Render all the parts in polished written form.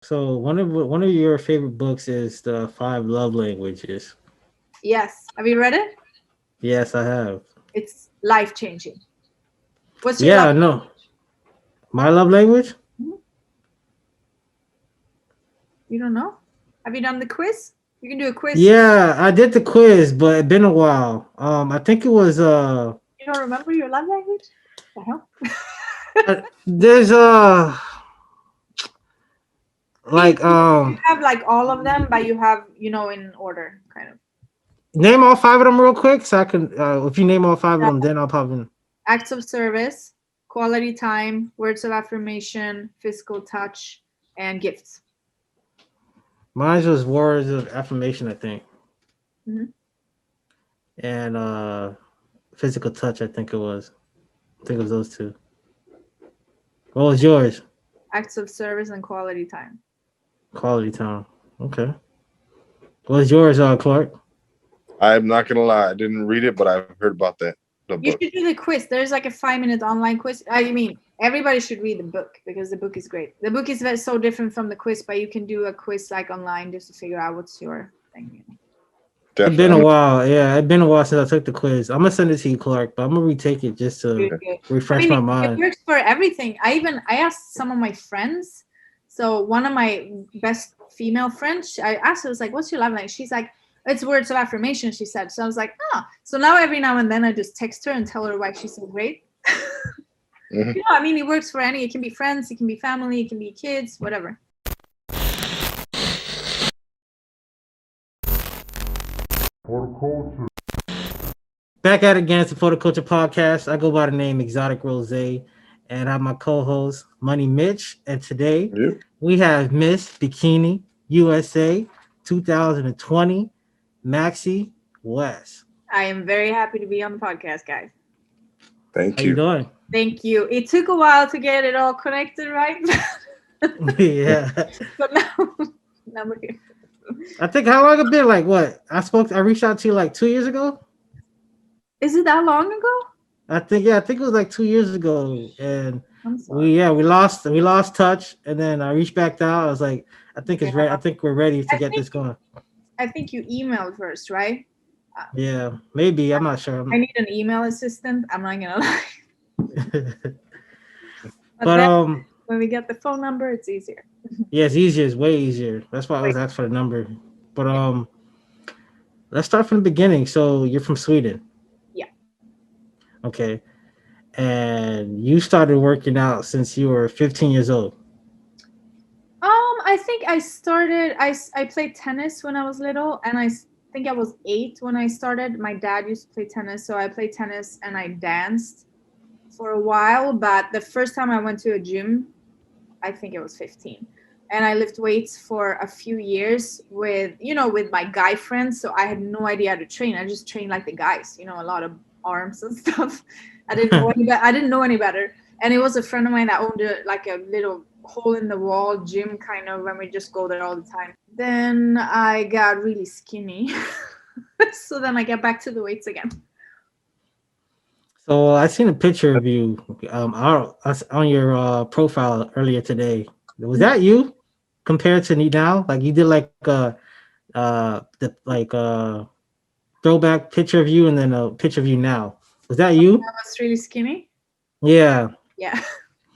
So one of your favorite books is the Five Love Languages. Yes. Have you read it? Yes, I have. It's life changing. What's your love Yeah, no. language? My love language? Mhm. You don't know? Have you done the quiz? You can do a quiz. Yeah, I did the quiz, but it's been a while. I think it was You don't remember your love language? The hell? there's I mean, like you have like all of them, but you have, in order, kind of. name all five of them real quick so I can if you name all five of them then I'll probably Acts of service, quality time, words of affirmation, physical touch, and gifts. mine was words of affirmation I think. Hmm. And physical touch I think it was. I think it was those two. What was yours? Acts of service and quality time. Quality time. Okay. What was yours, Clark? I'm not gonna lie, I didn't read it, but I've heard about the You book. should do the quiz. There's like a 5 minute online quiz. I mean, everybody should read the book because the book is great. The book is so different from the quiz, but you can do a quiz like online just to figure out what's your thing. It's been Definitely. a while. Yeah, it's been a while since I took the quiz. I'm gonna send it to you, Clark, but I'm gonna retake it just to Really good. I refresh mean, my it mind. works for everything. I asked some of my friends. So one of my best female friends, I asked her, I was like, "What's your love language?" She's like, "It's words of affirmation." She said. So I was like, "Ah." So now every now and then I just text her and tell her why she's so great. Mhm. I mean, it works for any. It can be friends, it can be family, it can be kids, whatever. Back at it again, it's the Photo Culture Podcast. I go by the name Exotic Rose, and I have my co-host Money Mitch. And today Yeah. we have Miss Bikini USA 2020 Maxi West. I am very happy to be on the podcast, guys. How Thank you you. doing? Thank you. It took a while to get it all connected, right? Yeah, But now we're here. I think how long it been? Like what? I reached out to you like 2 years ago. Is it that long ago? I think it was like 2 years ago, and I'm sorry. we lost touch, and then I reached back out. I was like, I think it's Yeah. ready. I think we're ready to I get think this going. I think you emailed first, right? Uh, Yeah, maybe I'm not sure. I need an email assistant. I'm not gonna lie. But But then when we get the phone number, it's easier. yeah, it's easier. It's way easier. That's why I Wait, was asked for the number. But yeah, let's start from the beginning. So you're from Sweden, yeah. okay? And you started working out since you were 15 years old. I think I started. I played tennis when I was little, and think I was 8 when I started. My dad used to play tennis, so I played tennis and I danced for a while. But the first time I went to a gym, I think it was 15. And I lift weights for a few years with my guy friends. So I had no idea how to train. I just trained like the guys, a lot of arms and stuff. I didn't know any better. And it was a friend of mine that owned like a little hole in the wall gym kind of, when we just go there all the time. Then I got really skinny. So then I get back to the weights again. So I seen a picture of you on your profile earlier today. Was that you compared to me now? Like you did like throwback picture of you and then a picture of you now. Was that I you? was really skinny. Yeah. Yeah.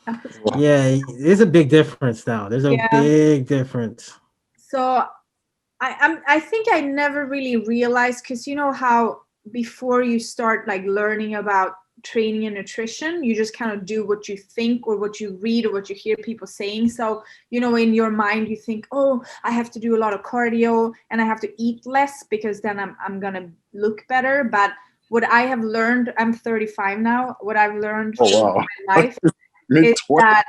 That was- Yeah, there's a big difference now. There's a yeah. big difference. So I think I never really realized, because you know how before you start like learning about training and nutrition, you just kind of do what you think or what you read or what you hear people saying. So in your mind you think, oh, I have to do a lot of cardio and I have to eat less because then I'm gonna look better. But what I have learned, I'm 35 now, what I've learned Oh through wow. my life Mid is 20. that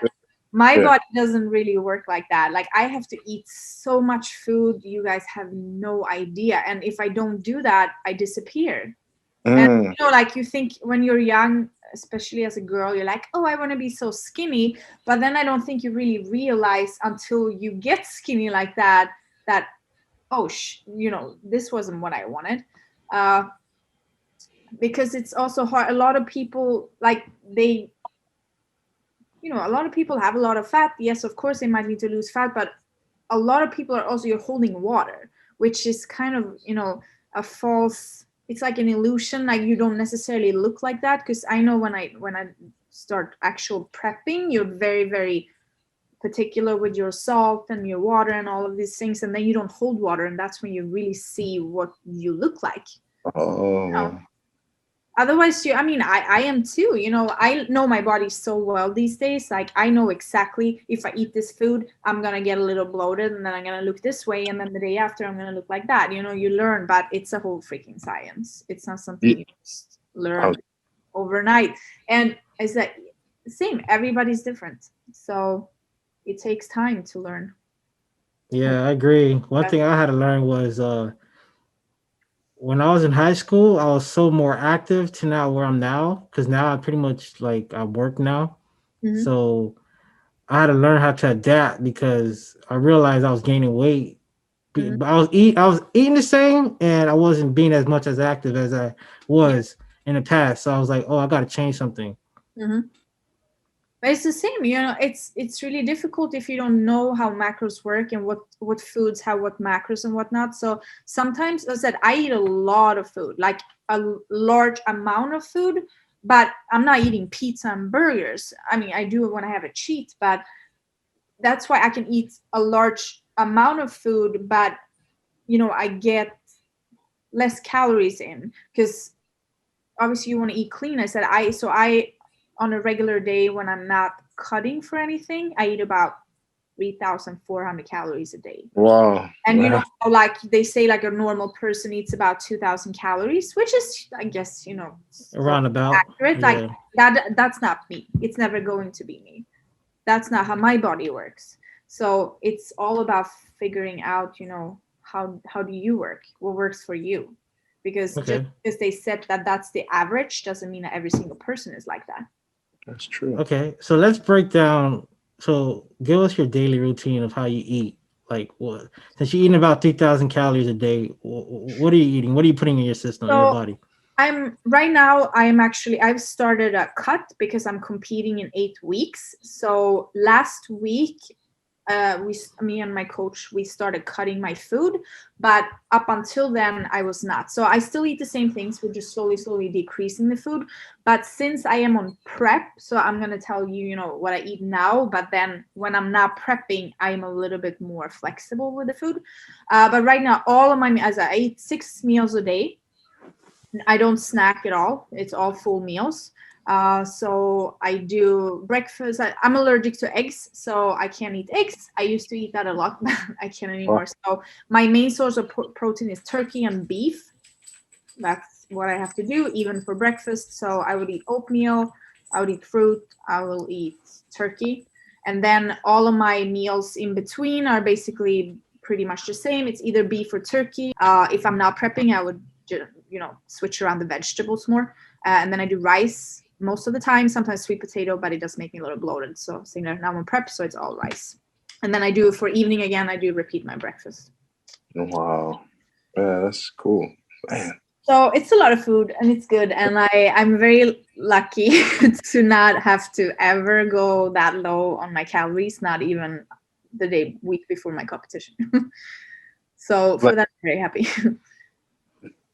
my Yeah. body doesn't really work like that. Like I have to eat so much food, you guys have no idea. And if I don't do that, I disappear. And Mm. like you think when you're young, especially as a girl, you're like, oh, I want to be so skinny. But then I don't think you really realize until you get skinny like that, oh, this wasn't what I wanted. Uh, because it's also hard. A lot of people, like, a lot of people have a lot of fat. Yes, of course, they might need to lose fat, but a lot of people are also, you're holding water, which is kind of, a false, it's like an illusion. Like you don't necessarily look like that, because I know when I start actual prepping, you're very, very particular with your salt and your water and all of these things, and then you don't hold water, and that's when you really see what you look like. Oh. Otherwise, I am too. I know my body so well these days. Like I know exactly if I eat this food, I'm gonna get a little bloated, and then I'm gonna look this way, and then the day after, I'm gonna look like that. You learn, but it's a whole freaking science. It's not something you just learn overnight. And it's that same. Everybody's different, so it takes time to learn. Yeah, I agree. One thing I had to learn was when I was in high school, I was so more active to now where I'm now, because now I pretty much like I work now. Mhm. So I had to learn how to adapt because I realized I was gaining weight. Mhm. But I was eating the same, and I wasn't being as much as active as I was in the past. So I was like, oh, I got to change something. Mhm. But it's the same, it's really difficult if you don't know how macros work and what foods have what macros and whatnot. So sometimes, as I said, I eat a lot of food, like a large amount of food, but I'm not eating pizza and burgers. I mean, I do it when I have a cheat, but that's why I can eat a large amount of food, but I get less calories in, because obviously you want to eat clean. I on a regular day when I'm not cutting for anything, I eat about 3,400 calories a day. Wow. And like they say, like a normal person eats about 2,000 calories, which is, I guess, Around about. accurate. Yeah. Like that's not me. It's never going to be me. That's not how my body works. So it's all about figuring out, how do you work? What works for you? Because just Okay. because they said that that's the average doesn't mean that every single person is like that. That's true. Okay. So let's break down. So give us your daily routine of how you eat. Like what? Since you're eating about 3,000 calories a day, what are you eating? What are you putting in your system, in your So body? I've started a cut because I'm competing in 8 weeks. So last week, me and my coach, we started cutting my food, but up until then I was not. So I still eat the same things. We're just slowly decreasing the food. But since I am on prep, so I'm going to tell you, what I eat now, but then when I'm not prepping, I'm a little bit more flexible with the food. But right now, all of as I eat 6 meals a day. I don't snack at all. It's all full meals. So I do breakfast. I'm allergic to eggs, so I can't eat eggs. I used to eat that a lot, but I can't anymore. So my main source of protein is turkey and beef. That's what I have to do, even for breakfast. So I would eat oatmeal, I would eat fruit, I will eat turkey. And then all of my meals in between are basically pretty much the same. It's either beef or turkey. If I'm not prepping, I would switch around the vegetables more. And then I do rice most of the time, sometimes sweet potato, but it does make me a little bloated. So saying that now I'm prep, so it's all rice. And then I do for evening again, I do repeat my breakfast. Wow. Yeah, that's cool. Man. So it's a lot of food and it's good. And I'm very lucky to not have to ever go that low on my calories, not even the week before my competition. So for that, I'm very happy.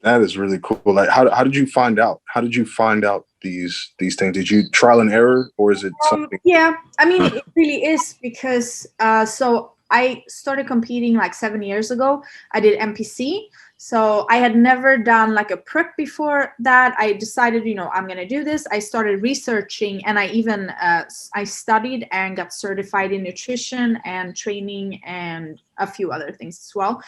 That is really cool. Like, how did you find out? How did you find out these things? Did you trial and error, or is it something? Yeah, I mean, it really is because so I started competing like 7 years ago. I did NPC. So I had never done like a prep before that. I decided, I'm going to do this. I started researching, and I even I studied and got certified in nutrition and training and a few other things as well.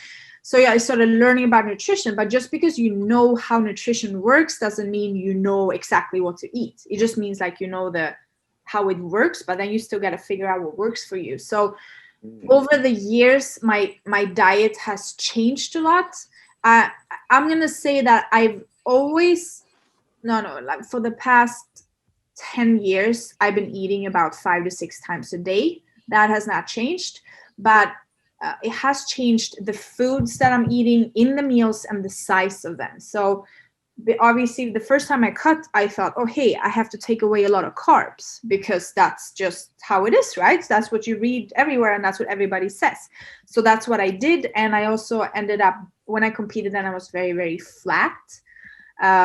So yeah, I started learning about nutrition, but just because you know how nutrition works doesn't mean you know exactly what to eat. It just means like how it works, but then you still got to figure out what works for you. So over the years, my diet has changed a lot. I'm gonna say that I've always like for the past 10 years, I've been eating about 5 to 6 times a day. That has not changed, but it has changed the foods that I'm eating in the meals and the size of them. So obviously the first time I cut, I thought, oh, hey, I have to take away a lot of carbs because that's just how it is, right? That's what you read everywhere and that's what everybody says. So that's what I did. And I also ended up, when I competed, then I was very, very flat,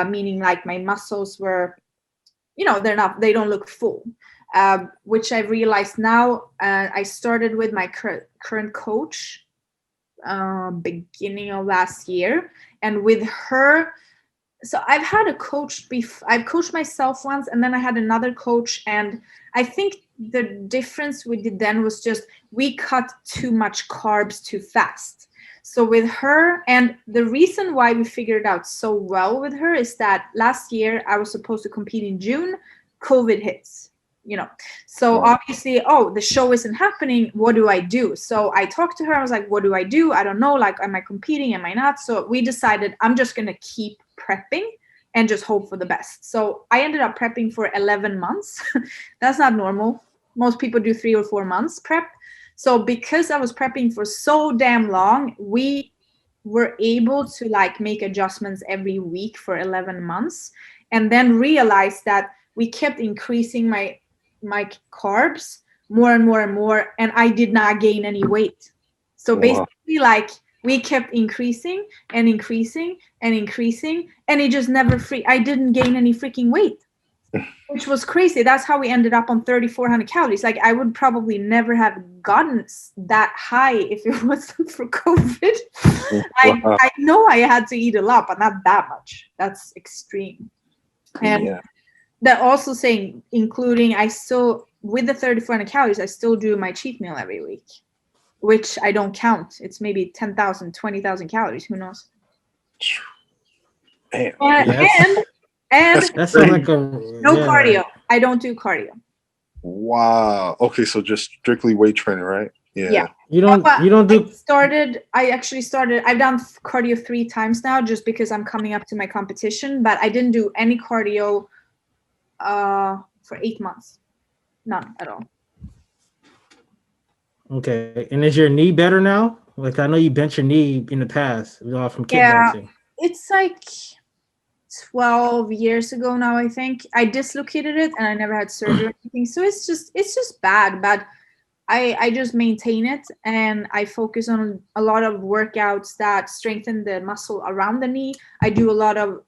meaning like my muscles were, they don't look full, which I realized now. I started with my current coach beginning of last year. And with her, so I've had a coach I've coached myself once, and then I had another coach, and I think the difference we did then was just we cut too much carbs too fast. So with her, and the reason why we figured it out so well with her is that last year I was supposed to compete in June, COVID hits, so obviously, the show isn't happening, what do I do? So I talked to her, I was like, what do I do? I don't know, like, am I competing, am I not? So we decided I'm just going to keep prepping and just hope for the best. So I ended up prepping for 11 months. That's not normal. Most people do 3 or 4 months prep. So because I was prepping for so damn long, we were able to like make adjustments every week for 11 months, and then realized that we kept increasing my carbs more and more and more, and I did not gain any weight. So basically, like, we kept increasing and increasing and increasing, and it just never I didn't gain any freaking weight, which was crazy. That's how we ended up on 3,400 calories. Like, I would probably never have gotten that high if it wasn't for COVID. I know I had to eat a lot, but not that much. That's extreme. And that also saying, including, I still, with the 3,400 calories, I still do my cheat meal every week, which I don't count. It's maybe 10,000, 20,000 calories. Who knows? Damn. And that sounds like cardio. I don't do cardio. Wow. Okay, so just strictly weight training, right? Yeah. You don't do. I actually started. I've done cardio 3 times now, just because I'm coming up to my competition. But I didn't do any cardio for 8 months. None at all. Okay, and is your knee better now? Like, I know you bent your knee in the past from kickboxing. Yeah, it's like 12 years ago now, I think. I dislocated it and I never had surgery or anything. So it's just bad, but I just maintain it, and I focus on a lot of workouts that strengthen the muscle around the knee. I do a lot of,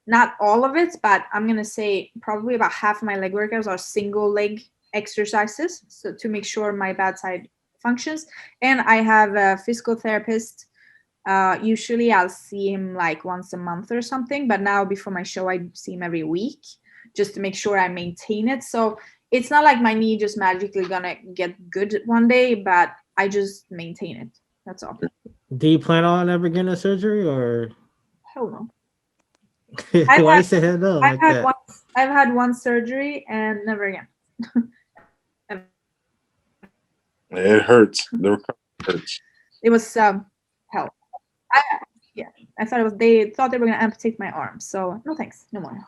not all of it, but I'm going to say probably about half of my leg workouts are single leg exercises, so to make sure my bad side functions. And I have a physical therapist. Usually I'll see him like once a month or something, but now before my show I see him every week, just to make sure I maintain it. So it's not like my knee just magically gonna get good one day, but I just maintain it. That's all. Do you plan on ever getting a surgery, or? Hell no. Why you say hell no like that? I've had one surgery and never again. It hurts. The recovery hurts. It was hell. I thought they thought they were gonna amputate my arm. So no thanks, no more.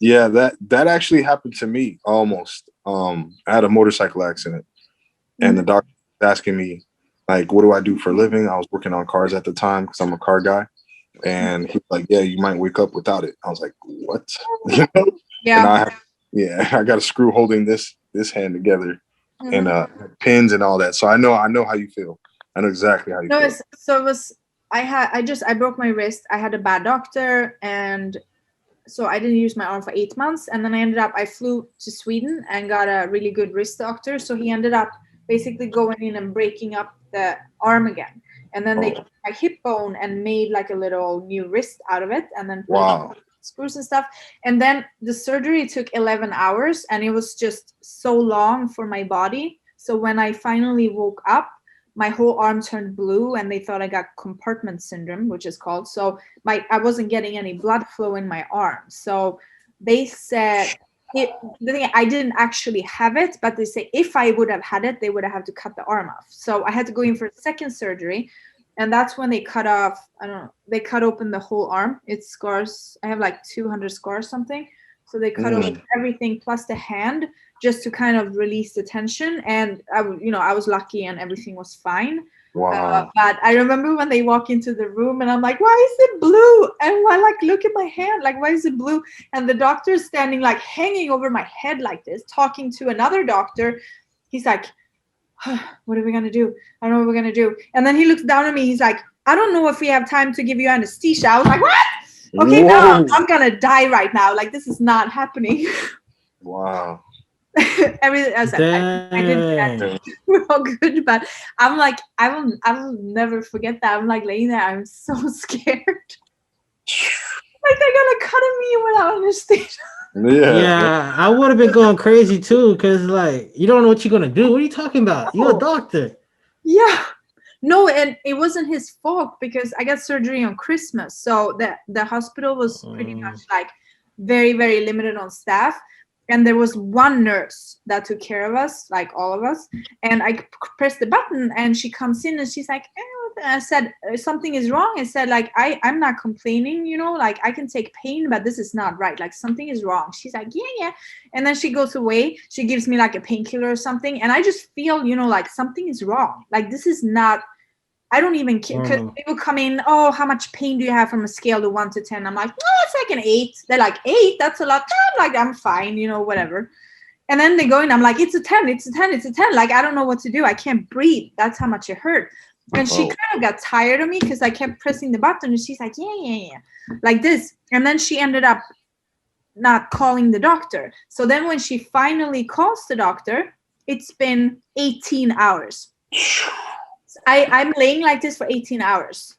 Yeah, that actually happened to me almost. I had a motorcycle accident, and the doctor was asking me, like, what do I do for a living? I was working on cars at the time because I'm a car guy. And he's like, yeah, you might wake up without it. I was like, what? Yeah. And I got a screw holding this hand together, and pins and all that. So I know how you feel. I know exactly how you feel. So it was, I broke my wrist. I had a bad doctor, and so I didn't use my arm for 8 months. And then I flew to Sweden and got a really good wrist doctor. So he ended up basically going in and breaking up the arm again. And then they took my hip bone and made like a little new wrist out of it, and then screws and stuff. And then the surgery took 11 hours, and it was just so long for my body. So when I finally woke up, my whole arm turned blue, and they thought I got compartment syndrome, which is called. So I wasn't getting any blood flow in my arm. So they said I didn't actually have it, but they say if I would have had it, they would have had to cut the arm off. So I had to go in for a second surgery, and that's when they cut off, they cut open the whole arm. It's scars. I have like 200 scars something. So they cut off everything plus the hand just to kind of release the tension. And I was lucky and everything was fine. Wow. But I remember when they walk into the room and I'm like, why is it blue? And I like look at my hand, like, why is it blue? And the doctor is standing like hanging over my head like this, talking to another doctor. He's like, what are we gonna do? I don't know what we're gonna do. And then he looks down at me. He's like, I don't know if we have time to give you anesthesia. I was like, what? Okay, now I'm gonna die right now. Like, this is not happening. Wow. Everything I said, I did that. We're all good, but I'm like, I will never forget that. I'm like laying there. I'm so scared. Like they're gonna cut at me without anesthesia. Yeah, I would have been going crazy too, because like you don't know what you're gonna do. What are you talking about? You're a doctor. Yeah. No, and it wasn't his fault because I got surgery on Christmas. So the hospital was pretty much like very, very limited on staff. And there was one nurse that took care of us, like all of us. And I pressed the button and she comes in and she's like, I said, something is wrong. I said, like, I'm not complaining, like I can take pain, but this is not right. Like something is wrong. She's like, yeah. And then she goes away. She gives me like a painkiller or something. And I just feel, like something is wrong. Like this is not, I don't even care. Because people come in, oh, how much pain do you have from a scale of 1 to 10? I'm like, no, it's like an 8. They're like, 8? That's a lot. I'm like, I'm fine, whatever. And then they go in, I'm like, it's a 10, it's a 10, it's a 10. Like, I don't know what to do. I can't breathe. That's how much it hurt. And she kind of got tired of me because I kept pressing the button. And she's like, yeah, like this. And then she ended up not calling the doctor. So then when she finally calls the doctor, it's been 18 hours. I'm laying like this for 18 hours.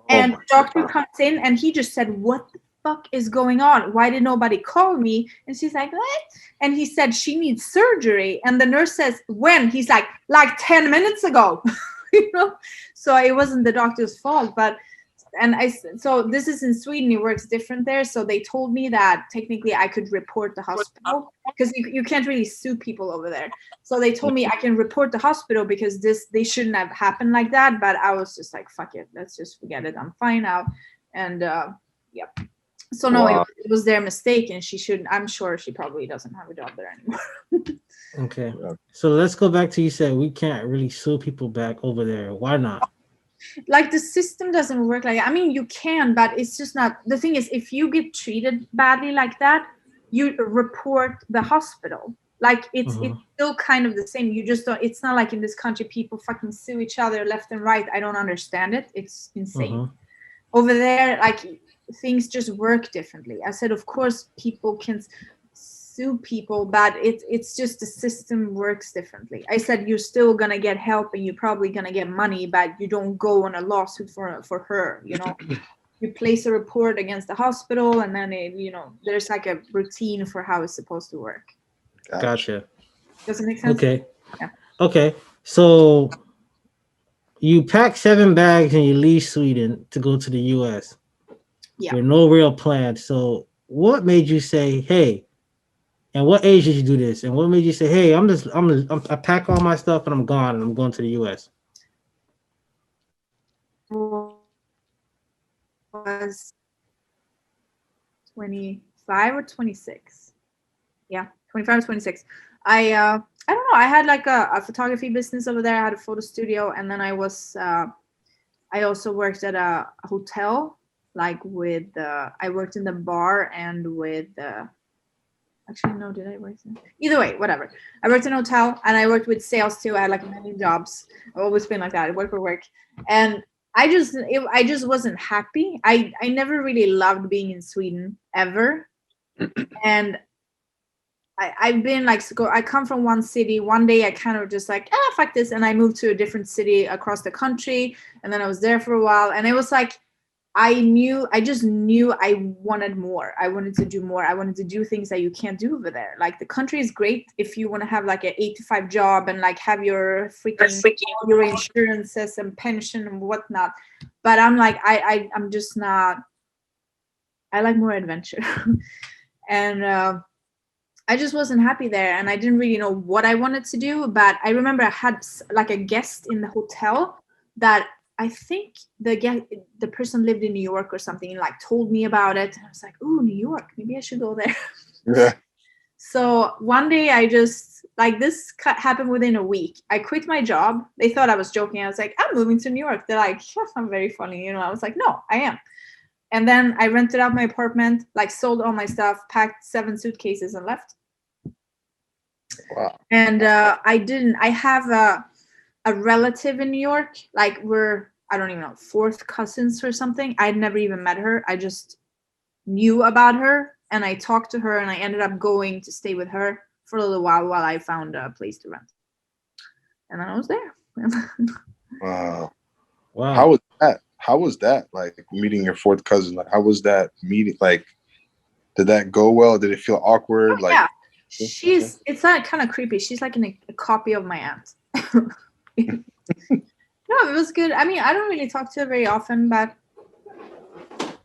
And doctor comes in and he just said, what the fuck is going on? Why did nobody call me? And she's like, what? And he said, she needs surgery. And the nurse says, when? He's like 10 minutes ago. So it wasn't the doctor's fault. So this is in Sweden, it works different there. So they told me that technically I could report the hospital because you can't really sue people over there. So they told me I can report the hospital because they shouldn't have happened like that. But I was just like, fuck it, let's just forget it. I'm fine now. And yep. So no, it was their mistake, and I'm sure she probably doesn't have a job there anymore. Okay. So let's go back to you said we can't really sue people back over there. Why not? Like the system doesn't work like, I mean, you can, but it's just not. The thing is, if you get treated badly like that, you report the hospital. Like it's still kind of the same. You just don't. It's not like in this country people fucking sue each other left and right. I don't understand it. It's insane. Over there, like things just work differently. I said, of course, people can sue people, but it's just the system works differently. I said, you're still gonna get help and you're probably gonna get money, but you don't go on a lawsuit for her. You place a report against the hospital, and then there's like a routine for how it's supposed to work. Gotcha. Does it make sense? Okay. Yeah. Okay. So you pack 7 bags and you leave Sweden to go to the U.S. Yeah. with no real plan. So what made you say, hey? And what age did you do this? And what made you say, "Hey, I pack all my stuff and I'm gone and I'm going to the U.S." Was 25 or 26? Yeah, 25 or 26. I don't know. I had like a photography business over there. I had a photo studio, and then I also worked at a hotel, like I worked in the bar and with. Actually, no, did I work there? Either way, whatever. I worked in a hotel and I worked with sales too. I had like many jobs. I've always been like that. Work. And I just wasn't happy. I never really loved being in Sweden ever. And I've been like, I come from one city. One day I kind of just like, fuck this. And I moved to a different city across the country. And then I was there for a while. And it was like, I just knew I wanted more. I wanted to do more. I wanted to do things that you can't do over there. Like the country is great if you want to have like an 8-to-5 job and like have your your insurances and pension and whatnot. But I'm like, I'm just not. I like more adventure, and I just wasn't happy there, and I didn't really know what I wanted to do. But I remember I had like a guest in the hotel that. I think the person lived in New York or something and like told me about it. And I was like, "Ooh, New York, maybe I should go there." Yeah. So one day I just like this happened within a week. I quit my job. They thought I was joking. I was like, I'm moving to New York. They're like, yes, I'm very funny. I was like, no, I am. And then I rented out my apartment, like sold all my stuff, packed 7 suitcases and left. Wow. And I have a relative in New York. Like I don't even know, fourth cousins or something. I'd never even met her. I just knew about her and I talked to her and I ended up going to stay with her for a little while I found a place to rent. And then I was there. Wow. Wow. How was that? How was that? Like meeting your fourth cousin? Like how was that meeting? Like, did that go well? Did it feel awkward? Like, yeah. It's not kind of creepy. She's like a copy of my aunt. No, it was good. I mean, I don't really talk to her very often, but it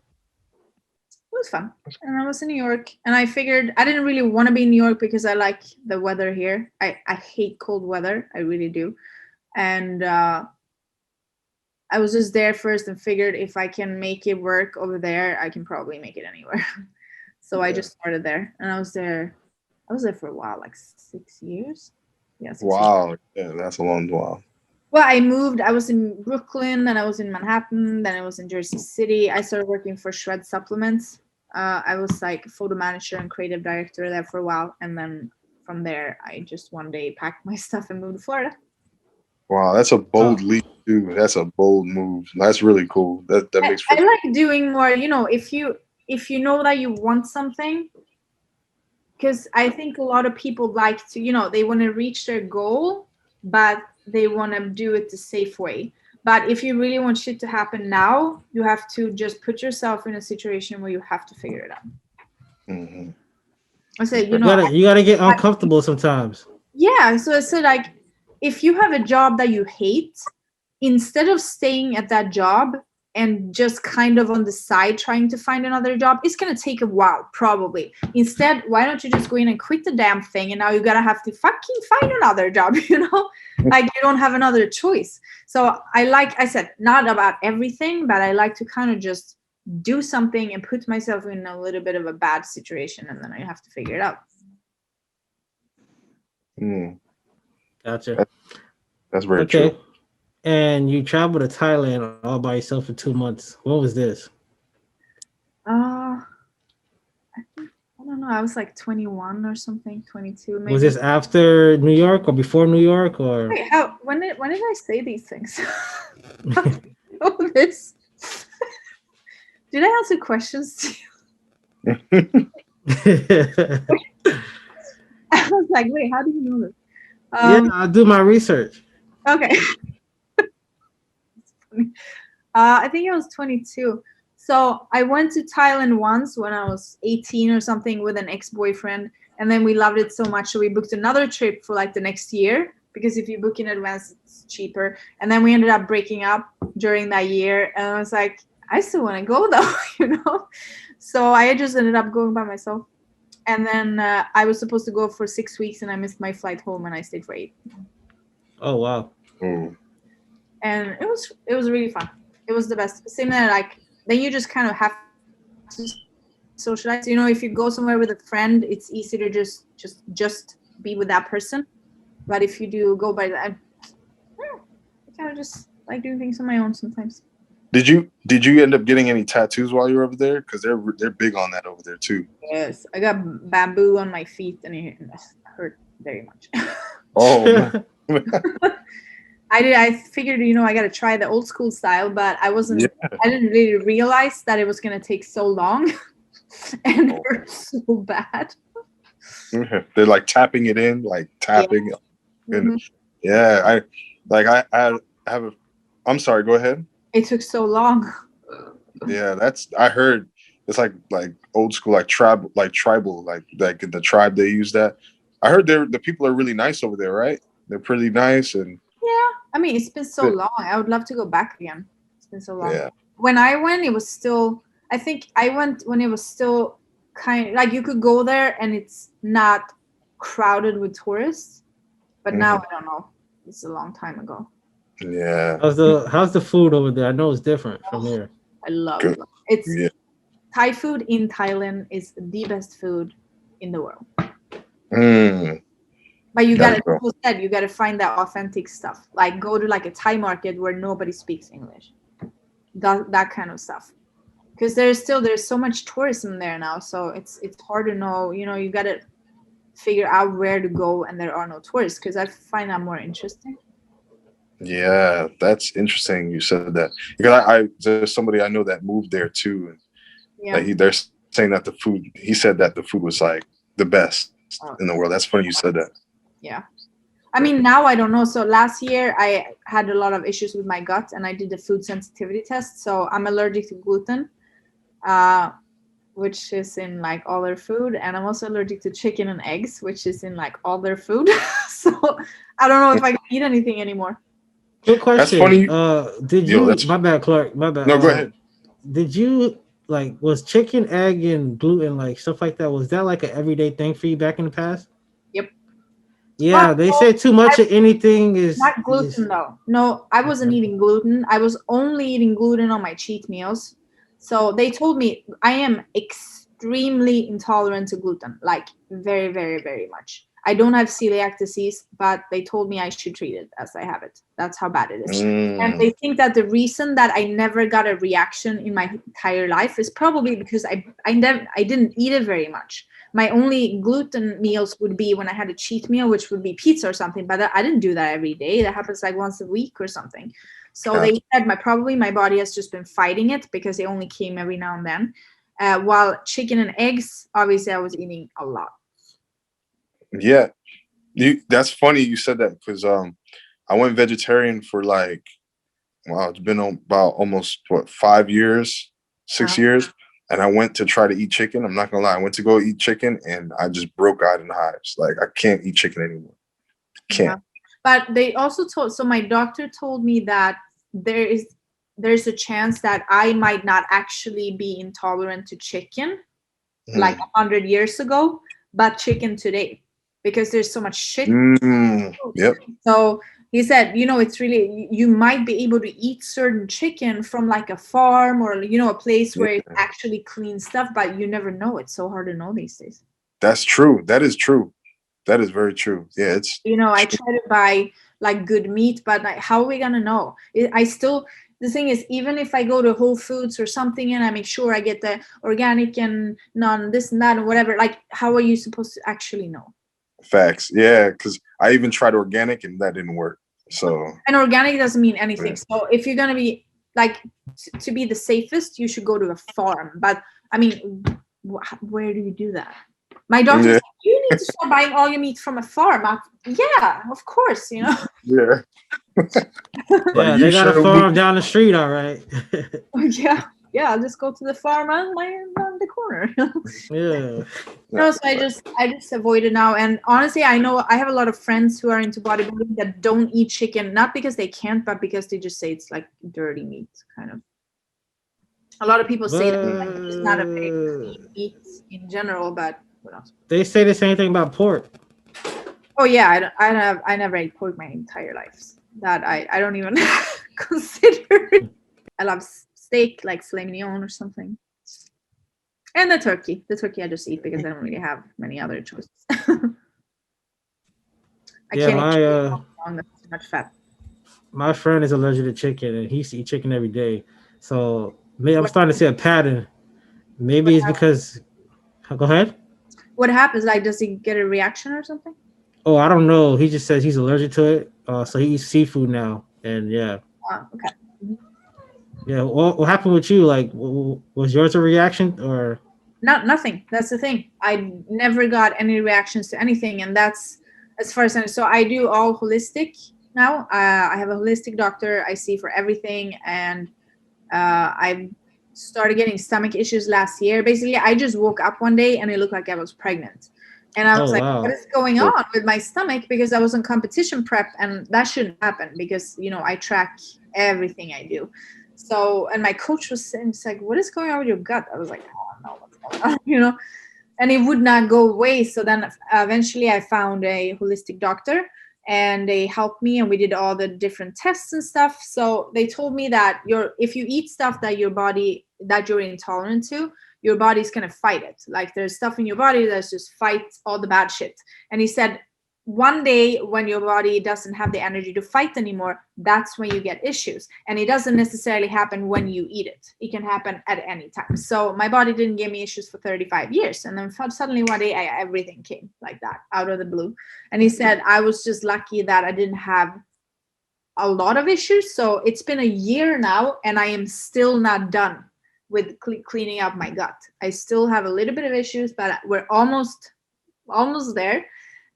was fun. And I was in New York, and I figured I didn't really want to be in New York because I like the weather here. I hate cold weather. I really do. And I was just there first and figured if I can make it work over there, I can probably make it anywhere. So I just started there, and I was there for a while, like 6 years. Yeah. 6 years. wow. Yeah, that's a long while. Well, I moved. I was in Brooklyn, then I was in Manhattan, then I was in Jersey City. I started working for Shred Supplements. I was like photo manager and creative director there for a while, and then from there, I just one day packed my stuff and moved to Florida. Wow, that's a bold leap, too. That's a bold move. That's really cool. That makes. I like doing more. If you know that you want something, because I think a lot of people like to, they want to reach their goal, but they want to do it the safe way. But if you really want shit to happen now, you have to just put yourself in a situation where you have to figure it out. Mm-hmm. I said, you gotta get uncomfortable sometimes. Yeah. So I said, like, if you have a job that you hate, instead of staying at that job and just kind of on the side trying to find another job, it's going to take a while, probably. Instead, why don't you just go in and quit the damn thing, and now you got to have to fucking find another job, like you don't have another choice. So I said, not about everything, but I like to kind of just do something and put myself in a little bit of a bad situation, and then I have to figure it out. Gotcha. That's very true. And you traveled to Thailand all by yourself for 2 months. What was this? I don't know. I was like 21 or something, 22 maybe. Was this after New York or before New York or? Wait, when did I say these things? Oh, this. Did I answer questions to you? I was like, wait, how do you know this? Yeah, I do my research. Okay. I think I was 22. So I went to Thailand once when I was 18 or something with an ex-boyfriend, and then we loved it so much, so we booked another trip for like the next year, because if you book in advance, it's cheaper. And then we ended up breaking up during that year, and I was like, I still want to go though, So I just ended up going by myself. And then I was supposed to go for 6 weeks, and I missed my flight home, and I stayed for 8. Oh wow! And it was really fun. It was the best. Same that then you just kind of have to socialize. If you go somewhere with a friend, it's easy to just be with that person. But if you do go by that, I kind of just like doing things on my own sometimes. Did you end up getting any tattoos while you were over there? Because they're big on that over there too. Yes, I got bamboo on my feet, and it hurt very much. Oh. I figured, I got to try the old school style, but I didn't really realize that it was going to take so long and it hurt so bad. They're like tapping it in, like tapping. Yeah. Mm-hmm. Yeah. I have a, I'm sorry, go ahead. It took so long. Yeah. I heard it's like old school, like tribal, like the tribe, they use that. I heard the people are really nice over there, right? They're pretty nice. And yeah, I mean, it's been so long. I would love to go back again. It's been so long. Yeah. When I went, it was still, I think I went when it was still kind of like you could go there and it's not crowded with tourists. But now I don't know. It's a long time ago. Yeah. How's the food over there? I know it's different from here. I love it. Thai food in Thailand is the best food in the world. Mm, But you got gotta, it, bro. people said, you gotta find that authentic stuff. Like go to like a Thai market where nobody speaks English. That kind of stuff. Because there's so much tourism there now, so it's hard to know. You know, you gotta figure out where to go, and there are no tourists. Because I find that more interesting. Yeah, that's interesting. You said that because I there's somebody I know that moved there too. Yeah. They're saying that the food. He said that the food was like the best in the world. That's funny you said that. Yeah. I mean, now I don't know. So last year I had a lot of issues with my gut, and I did a food sensitivity test. So I'm allergic to gluten, which is in like all their food, and I'm also allergic to chicken and eggs, which is in like all their food. So I don't know if I can eat anything anymore. Quick That's question. funny. Did Yo, you? that's My bad, Clark. My bad. no. Go ahead. Did you like? Was chicken, egg, and gluten like stuff like that? Was that like an everyday thing for you back in the past? Yep. Yeah, they say too much of anything is Not gluten though. No, I wasn't eating gluten. I was only eating gluten on my cheat meals. So they told me I am extremely intolerant to gluten, like very, very, very much. I don't have celiac disease, but they told me I should treat it as I have it. That's how bad it is. And they think that the reason that I never got a reaction in my entire life is probably because I didn't eat it very much. My only gluten meals would be when I had a cheat meal, which would be pizza or something, but I didn't do that every day. That happens like once a week or something. So they said probably my body has just been fighting it because they only came every now and then. While chicken and eggs, obviously I was eating a lot. Yeah, that's funny you said that because I went vegetarian for like it's been about almost 5 years, 6 years, and I went to try to eat chicken. I'm not gonna lie, I went to go eat chicken and I just broke out in hives. Like I can't eat chicken anymore. Can't. But they also told, so my doctor told me that there's a chance that I might not actually be intolerant to chicken like 100 years ago, but chicken today, because there's so much shit. Yep. So he said, it's really, you might be able to eat certain chicken from like a farm or, a place where it's actually clean stuff, but you never know. It's so hard to know these days. That's true. That is true. That is very true. Yeah, it's. I try to buy like good meat, but like, how are we gonna know? The thing is, even if I go to Whole Foods or something and I make sure I get the organic and non this and that and whatever, like how are you supposed to actually know? Facts. Yeah, because I even tried organic and that didn't work. So. And organic doesn't mean anything. Yeah. So if you're gonna be like to be the safest, you should go to a farm. But I mean, where do you do that? My doctor said, you need to start buying all your meat from a farm. Yeah, of course, Yeah. Yeah, they got a farm down the street, all right. Yeah, I'll just go to the farm on the corner. Yeah. No, so I just avoid it now. And honestly, I know I have a lot of friends who are into bodybuilding that don't eat chicken, not because they can't, but because they just say it's like dirty meat, kind of. A lot of people say that it's not a big meat in general, but what else? They say the same thing about pork. Oh yeah, I never ate pork my entire life. That I don't even consider. I love steak, like filet mignon or something. And the turkey I just eat because I don't really have many other choices. I can't eat that's too much fat. My friend is allergic to chicken, and he used to eat chicken every day. So maybe I'm starting to see a pattern. Maybe it's because. Go ahead. What happens? Like, does he get a reaction or something? Oh, I don't know. He just says he's allergic to it. So he eats seafood now, and yeah. Okay. Yeah. What happened with you? Like, was yours a reaction or? Nothing. That's the thing. I never got any reactions to anything, and that's as far as I know. So I do all holistic now. I have a holistic doctor I see for everything, and I started getting stomach issues last year. Basically, I just woke up one day and it looked like I was pregnant. And I was what is going on with my stomach? Because I was on competition prep, and that shouldn't happen because, I track everything I do. So, and my coach was saying, it's like, what is going on with your gut? I was like, I don't know what's going on, and it would not go away. So then eventually I found a holistic doctor, and they helped me, and we did all the different tests and stuff. So they told me that if you eat stuff that you're intolerant to, your body's gonna fight it. Like there's stuff in your body that's just fights all the bad shit. And he said one day when your body doesn't have the energy to fight anymore, that's when you get issues. And it doesn't necessarily happen when you eat it. It can happen at any time. So my body didn't give me issues for 35 years. And then suddenly one day everything came like that out of the blue. And he said, I was just lucky that I didn't have a lot of issues. So it's been a year now and I am still not done with cleaning up my gut. I still have a little bit of issues, but we're almost there.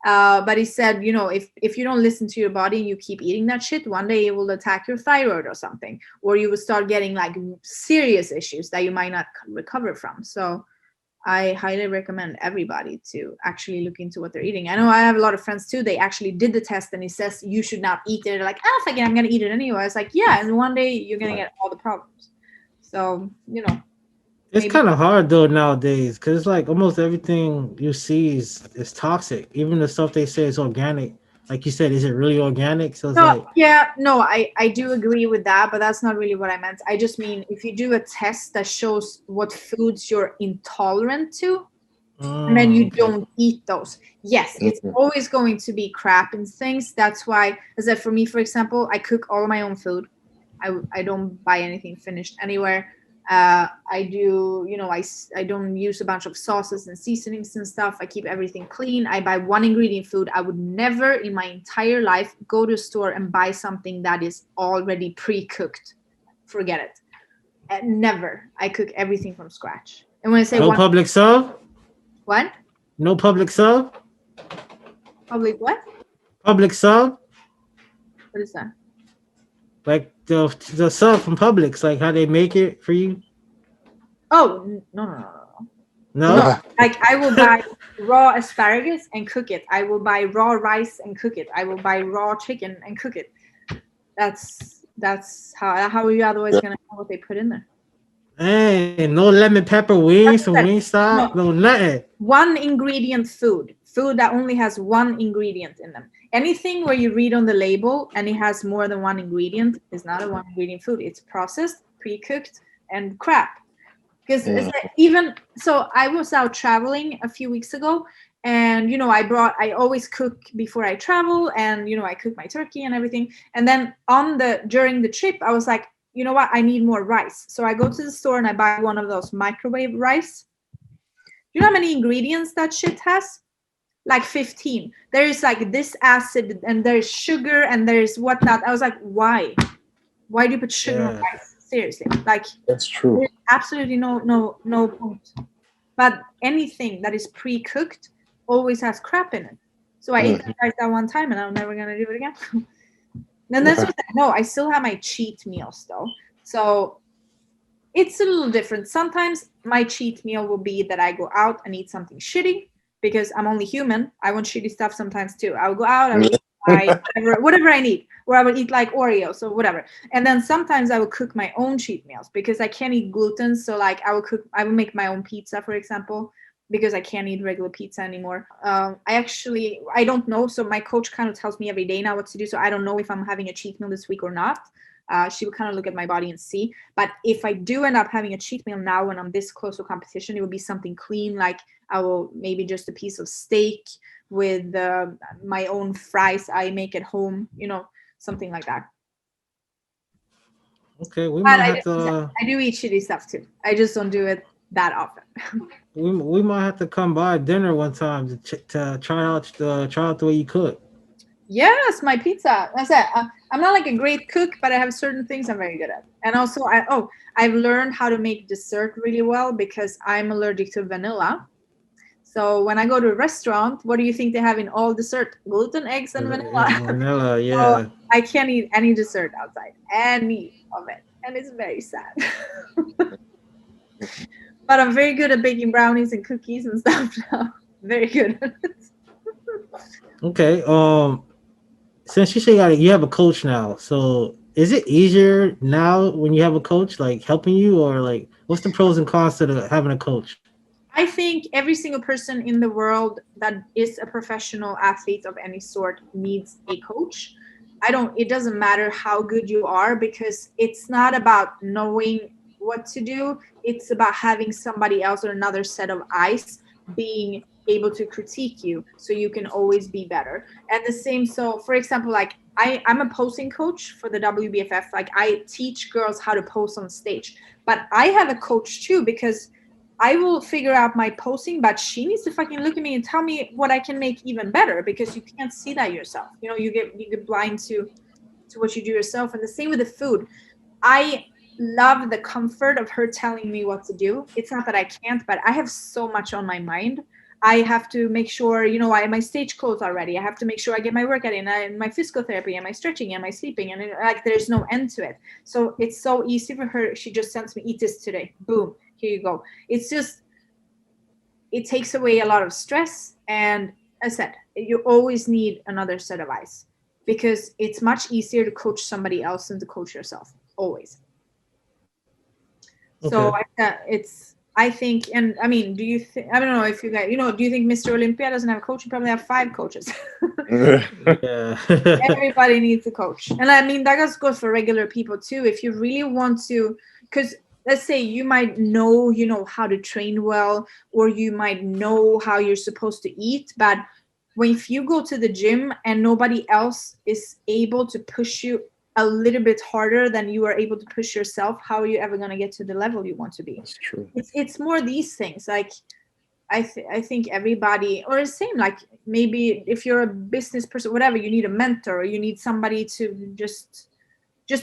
But he said, you know, if you don't listen to your body and you keep eating that shit, one day it will attack your thyroid or something, or you will start getting like serious issues that you might not recover from. So I highly recommend everybody to actually look into what they're eating. I know I have a lot of friends too. They actually did the test and he says you should not eat it. They're like, oh, fuck it, I'm going to eat it anyway. It's like, yeah, and one day you're going to get all the problems. So, you know. It's kind of hard though nowadays because it's like almost everything you see is toxic. Even the stuff they say is organic. Like you said, is it really organic? So it's like, yeah, no, I do agree with that, but that's not really what I meant. I just mean if you do a test that shows what foods you're intolerant to, and then you don't eat those. Yes, it's always going to be crap and things. That's why, as I, for me, for example, I cook all of my own food. I don't buy anything finished anywhere. I do, you know, I don't use a bunch of sauces and seasonings and stuff. I keep everything clean. I buy one ingredient food. I would never in my entire life go to a store and buy something that is already pre-cooked. Forget it. Never. I cook everything from scratch. And when I say no public sub? What? No public sub? Public what? Public sub? What is that? Like the sub from Publix, like how they make it for you? Oh, no. Like I will buy raw asparagus and cook it. I will buy raw rice and cook it. I will buy raw chicken and cook it. That's how are you otherwise gonna know what they put in there? Hey, no lemon pepper wings from Wingstop, no nothing. One ingredient food that only has one ingredient in them. Anything where you read on the label and it has more than one ingredient is not a one ingredient food. It's processed, pre-cooked, and crap. Because even so, I was out traveling a few weeks ago, and you know, I always cook before I travel, and you know, I cook my turkey and everything. And then during the trip, I was like, you know what, I need more rice. So I go to the store and I buy one of those microwave rice. You know how many ingredients that shit has? Like 15. There is like this acid and there's sugar and there's whatnot. I was like, why? Why do you put sugar on rice? Seriously, like that's true. There's absolutely no point. But anything that is pre-cooked always has crap in it. So I ate that rice that one time and I'm never gonna do it again. And that's what I still have my cheat meals though. So it's a little different. Sometimes my cheat meal will be that I go out and eat something shitty because I'm only human. I want shitty stuff sometimes too. I will go out, I will eat whatever I need, or I will eat like Oreos or whatever. And then sometimes I will cook my own cheat meals because I can't eat gluten. So like I will make my own pizza, for example, because I can't eat regular pizza anymore. I don't know. So my coach kind of tells me every day now what to do. So I don't know if I'm having a cheat meal this week or not. She will kind of look at my body and see. But if I do end up having a cheat meal now when I'm this close to competition, it will be something clean. Like I will maybe just a piece of steak with my own fries I make at home, you know, something like that. Okay, we might have to. I do eat shitty stuff too. I just don't do it that often. we might have to come by dinner one time to try out the way you cook. Yes, my pizza. That's it. I'm not like a great cook, but I have certain things I'm very good at. And also, I've learned how to make dessert really well because I'm allergic to vanilla. So when I go to a restaurant, what do you think they have in all dessert? Gluten, eggs, and vanilla. Vanilla, yeah. So I can't eat any dessert outside, any of it, and it's very sad. But I'm very good at baking brownies and cookies and stuff now. Very good at it. Okay. Since you say you have a coach now, so is it easier now when you have a coach, like helping you, or like what's the pros and cons to having a coach? I think every single person in the world that is a professional athlete of any sort needs a coach. It doesn't matter how good you are because it's not about knowing what to do. It's about having somebody else or another set of eyes being able to critique you so you can always be better. And the same, so for example, like I'm a posing coach for the WBFF. Like I teach girls how to pose on stage, but I have a coach too, because I will figure out my posing, but she needs to fucking look at me and tell me what I can make even better, because you can't see that yourself. You know, you get blind to what you do yourself. And the same with the food. I love the comfort of her telling me what to do. It's not that I can't, but I have so much on my mind. I have to make sure, you know, my stage clothes are ready. I have to make sure I get my workout in, and my physical therapy, and my stretching, and my sleeping, and like there's no end to it. So it's so easy for her. She just sends me, eat this today. Boom, here you go. It's just, it takes away a lot of stress. And as I said, you always need another set of eyes, because it's much easier to coach somebody else than to coach yourself. Always. So Okay. I think, and I mean, do you think, I don't know if you guys, you know, do you think Mr. Olympia doesn't have a coach? You probably have 5 coaches. Yeah. Everybody needs a coach. And I mean, that goes for regular people too. If you really want to, because let's say you might know, you know, how to train well, or you might know how you're supposed to eat, but if you go to the gym and nobody else is able to push you a little bit harder than you are able to push yourself, how are you ever going to get to the level you want to be? That's true. It's more these things. Like I think everybody, or the same, like maybe if you're a business person, whatever, you need a mentor, or you need somebody to just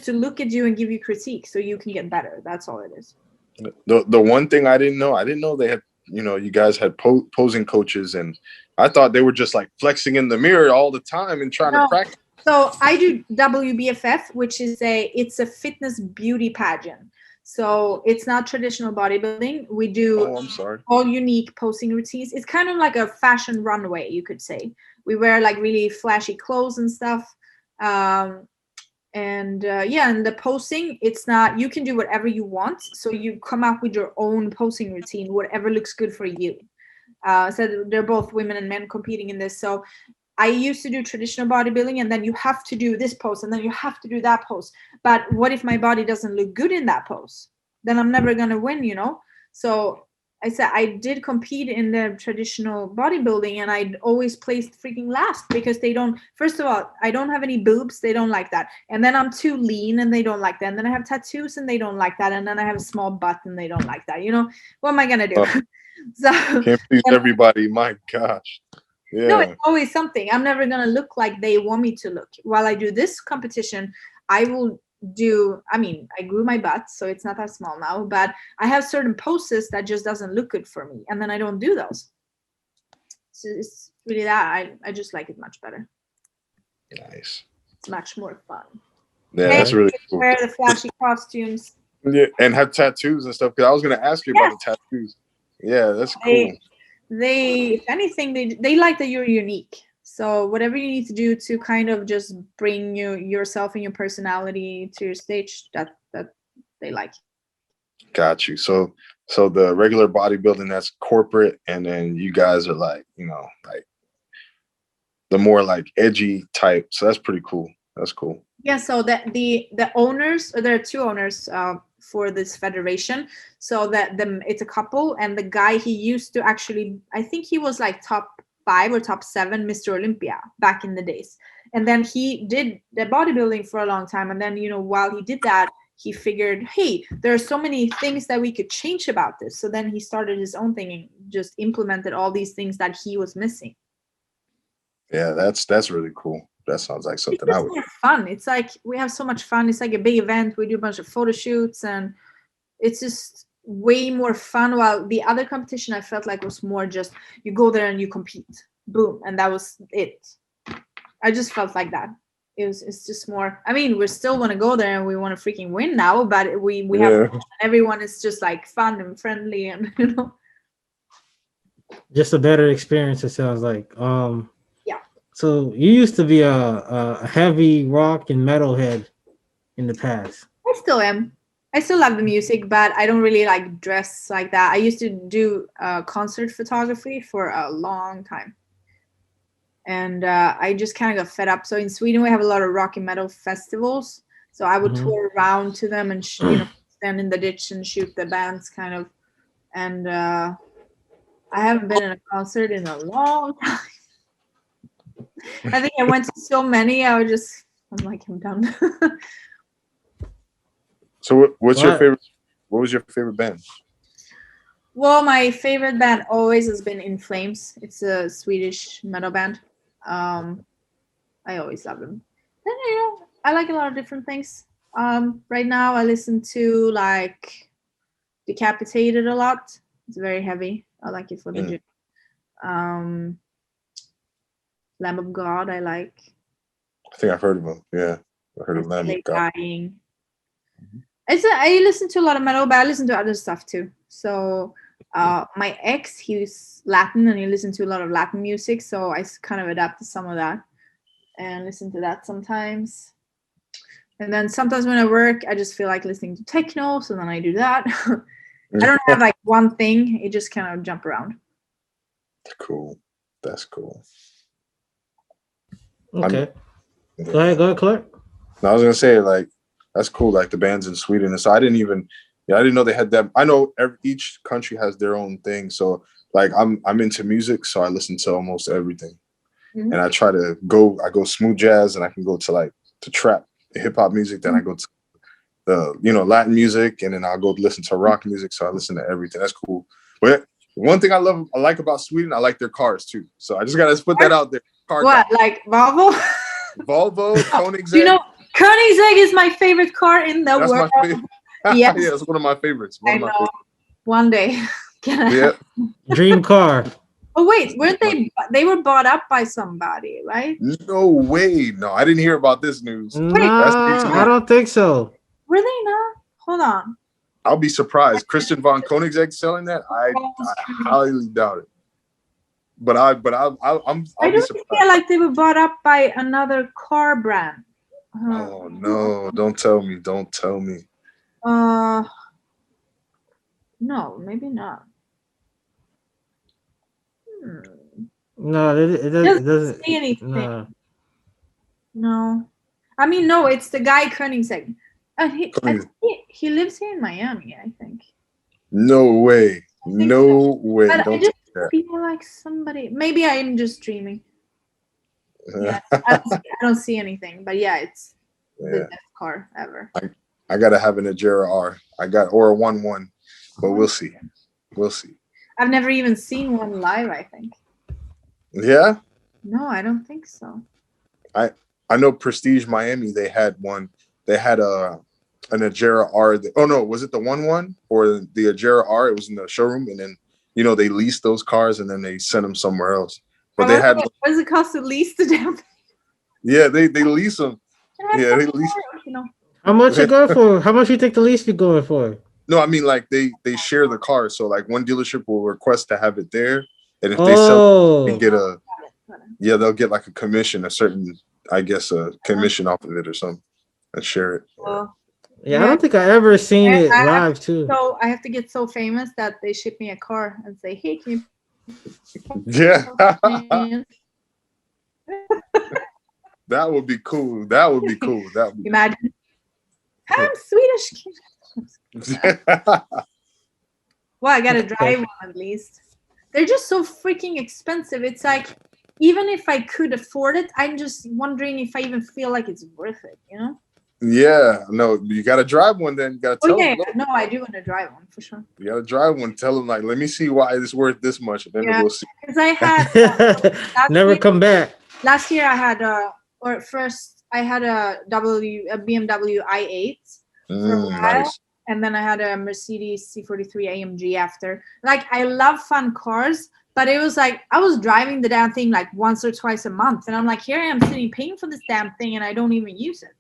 to look at you and give you critique so you can get better. That's all it is. The one thing I didn't know they had, you know, you guys had posing coaches, and I thought they were just like flexing in the mirror all the time and trying to No. practice. So I do WBFF, which is it's a fitness beauty pageant. So it's not traditional bodybuilding. We do Oh, I'm sorry. all unique posing routines. It's kind of like a fashion runway, you could say. We wear like really flashy clothes and stuff. And yeah, and the posing, it's not, you can do whatever you want. So you come up with your own posing routine, whatever looks good for you. So they're both women and men competing in this. So I used to do traditional bodybuilding, and then you have to do this pose, and then you have to do that pose. But what if my body doesn't look good in that pose? Then I'm never going to win, you know? So I said I did compete in the traditional bodybuilding, and I'd always placed freaking last, because they don't, first of all, I don't have any boobs. They don't like that. And then I'm too lean, and they don't like that. And then I have tattoos, and they don't like that. And then I have a small butt, and they don't like that. You know, what am I going to do? So Can't please everybody. My gosh. no, it's Yeah. always something. I'm never gonna look like they want me to look. While I do this competition, I will do, I mean, I grew my butt, so it's not that small now, but I have certain poses that just doesn't look good for me, and then I don't do those. So it's really that. I just like it much better. Nice. It's much more fun. Yeah, And that's really cool. wear the flashy costumes. Yeah, and have tattoos and stuff. Because I was gonna ask you about the tattoos. Yeah, that's cool. They if anything, they like that you're unique. So whatever you need to do to kind of just bring yourself and your personality to your stage, that they like. Got you. So the regular bodybuilding, that's corporate, and then you guys are like, you know, like the more like edgy type. So that's pretty cool. That's cool. Yeah, so the owners, there are 2 owners for this federation. So that it's a couple, and the guy, he used to actually, I think he was like top 5 or top 7 Mr. Olympia back in the days. And then he did the bodybuilding for a long time, and then, you know, while he did that, he figured, hey, there are so many things that we could change about this. So then he started his own thing and just implemented all these things that he was missing. Yeah, that's really cool. That sounds like It's something I just would. more fun. It's like we have so much fun. It's like a big event. We do a bunch of photo shoots, and it's just way more fun. While the other competition, I felt like was more just you go there and you compete, boom, and that was it. I just felt like that. It's just more. I mean, we still want to go there and we want to freaking win now, but we have Yeah. everyone is just like fun and friendly, and you know. Just a better experience. It sounds like. Yeah. So you used to be a heavy rock and metal head in the past. I still am. I still love the music, but I don't really like dress like that. I used to do concert photography for a long time. And I just kind of got fed up. So in Sweden, we have a lot of rock and metal festivals. So I would Mhm. tour around to them and, you know, stand in the ditch and shoot the bands, kind of. And I haven't been in a concert in a long time. I think I went to so many. I'm like, I'm done. So what's your What? favorite? What was your favorite band? Well, my favorite band always has been In Flames. It's a Swedish metal band. I always love them. And I like a lot of different things. Right now I listen to like Decapitated a lot. It's very heavy. I like it for the gym. Lamb of God I like. I think I've heard of them. Yeah, I heard of Lamb of God. Dying. I listen to a lot of metal, but I listen to other stuff too. So my ex, he's Latin and he listens to a lot of Latin music, so I kind of adapted some of that and listen to that sometimes. And then sometimes when I work, I just feel like listening to techno, so then I do that. I don't have like one thing; it just kind of jump around. Cool. That's cool. Okay. Go ahead, Clark. I was gonna say, like, that's cool. Like the bands in Sweden, and so I didn't know they had that. I know each country has their own thing. So like I'm into music, so I listen to almost everything, and I try to I go smooth jazz, and I can go to trap, hip hop music. Then I go to the Latin music, and then I'll go listen to rock music. So I listen to everything. That's cool. But one thing I like about Sweden, I like their cars too. So I just gotta put that out there. What, like Volvo? Volvo, Koenigsegg. You know, Koenigsegg is my favorite car in the world. My favorite. Yes. Yeah, it's one of my favorites. I know. One day. Yeah. Dream car. Oh wait, weren't they? They were bought up by somebody, right? No way. No, I didn't hear about this news. Nah, I don't think so. Were they not? Hold on. I'll be surprised. Christian von Koenigsegg selling that? I highly doubt it. But I'll be surprised. Feel like they were bought up by another car brand. Oh no! Don't tell me! Don't tell me! No, maybe not. No, it doesn't say anything. No, I mean no. It's the guy Koenigsegg. He lives here in Miami, I think. No way! No way! But don't I just feel like somebody. Maybe I am just dreaming. Yeah, I don't see anything, but yeah, it's the best car ever. I gotta have an Ajera R. Or a 1.1, but we'll see. We'll see. I've never even seen one live, I think. Yeah? No, I don't think so. I know Prestige Miami, they had one. They had an Ajera R. Oh no, was it the 1.1 or the Ajera R? It was in the showroom, and then they leased those cars and then they sent them somewhere else. But they had. What does it cost to lease the damn thing? Yeah, they lease them. Yeah, they lease. How much you going for? How much you think the lease be going for? No, I mean like they share the car, so like one dealership will request to have it there, and if they sell, they get they'll get like a commission, a certain, I guess, a commission off of it or something, and share it. Yeah, I don't think I ever seen it live too. So I have to get so famous that they ship me a car and say, "Hey, can you?" Yeah. That would be cool. That would be cool. That would imagine. I'm Swedish. Well, I gotta drive one at least. They're just so freaking expensive. It's like, even if I could afford it, I'm just wondering if I even feel like it's worth it, Yeah, no, you gotta drive one then. You gotta tell them. No, I do want to drive one for sure. You gotta drive one. Tell them like, let me see why it's worth this much, and then we'll see. Because I had never come back. Last year I had a BMW i8 for a while, nice. And then I had a Mercedes C43 AMG after. Like, I love fun cars, but it was like I was driving the damn thing like once or twice a month, and I'm like, here I am sitting paying for this damn thing, and I don't even use it.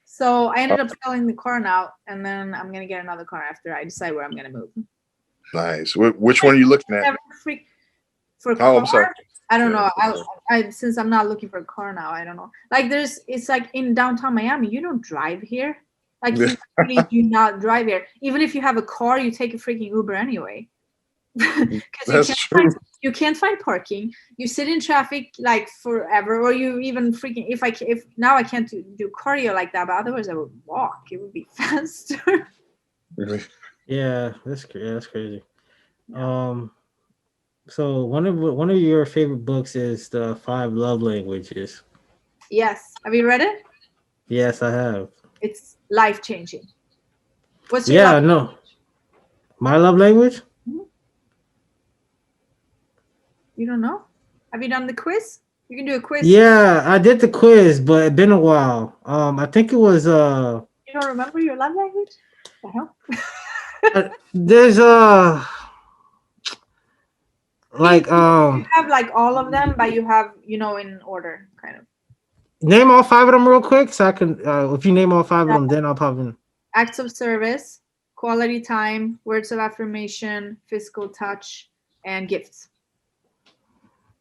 So I ended up selling the car now, and then I'm gonna get another car after I decide where I'm gonna move. Nice. Which one are you looking at? For a car? I'm sorry. I don't know. I since I'm not looking for a car now, I don't know. Like it's like in downtown Miami, you don't drive here. Like you really do not drive here. Even if you have a car, you take a freaking Uber anyway. because That's true. you can't find parking. You sit in traffic like forever, or you even freaking if now I can't do cardio like that, but otherwise I would walk. It would be faster. Yeah, that's crazy. Um, so one of your favorite books is the Five Love Languages. Yes. Have you read it? Yes, I have. It's life changing. What's your love Yeah, no, my love language. language? You don't know? Have you done the quiz? You can do a quiz. Yeah, I did the quiz, but it's been a while. I think it was You don't remember your love language? The hell? there's I mean, like you have like all of them, but you have, in order, kind of. name all five of them real quick, so I can. If you name all five of them, then I'll pop in. Acts of service, quality time, words of affirmation, physical touch, and gifts.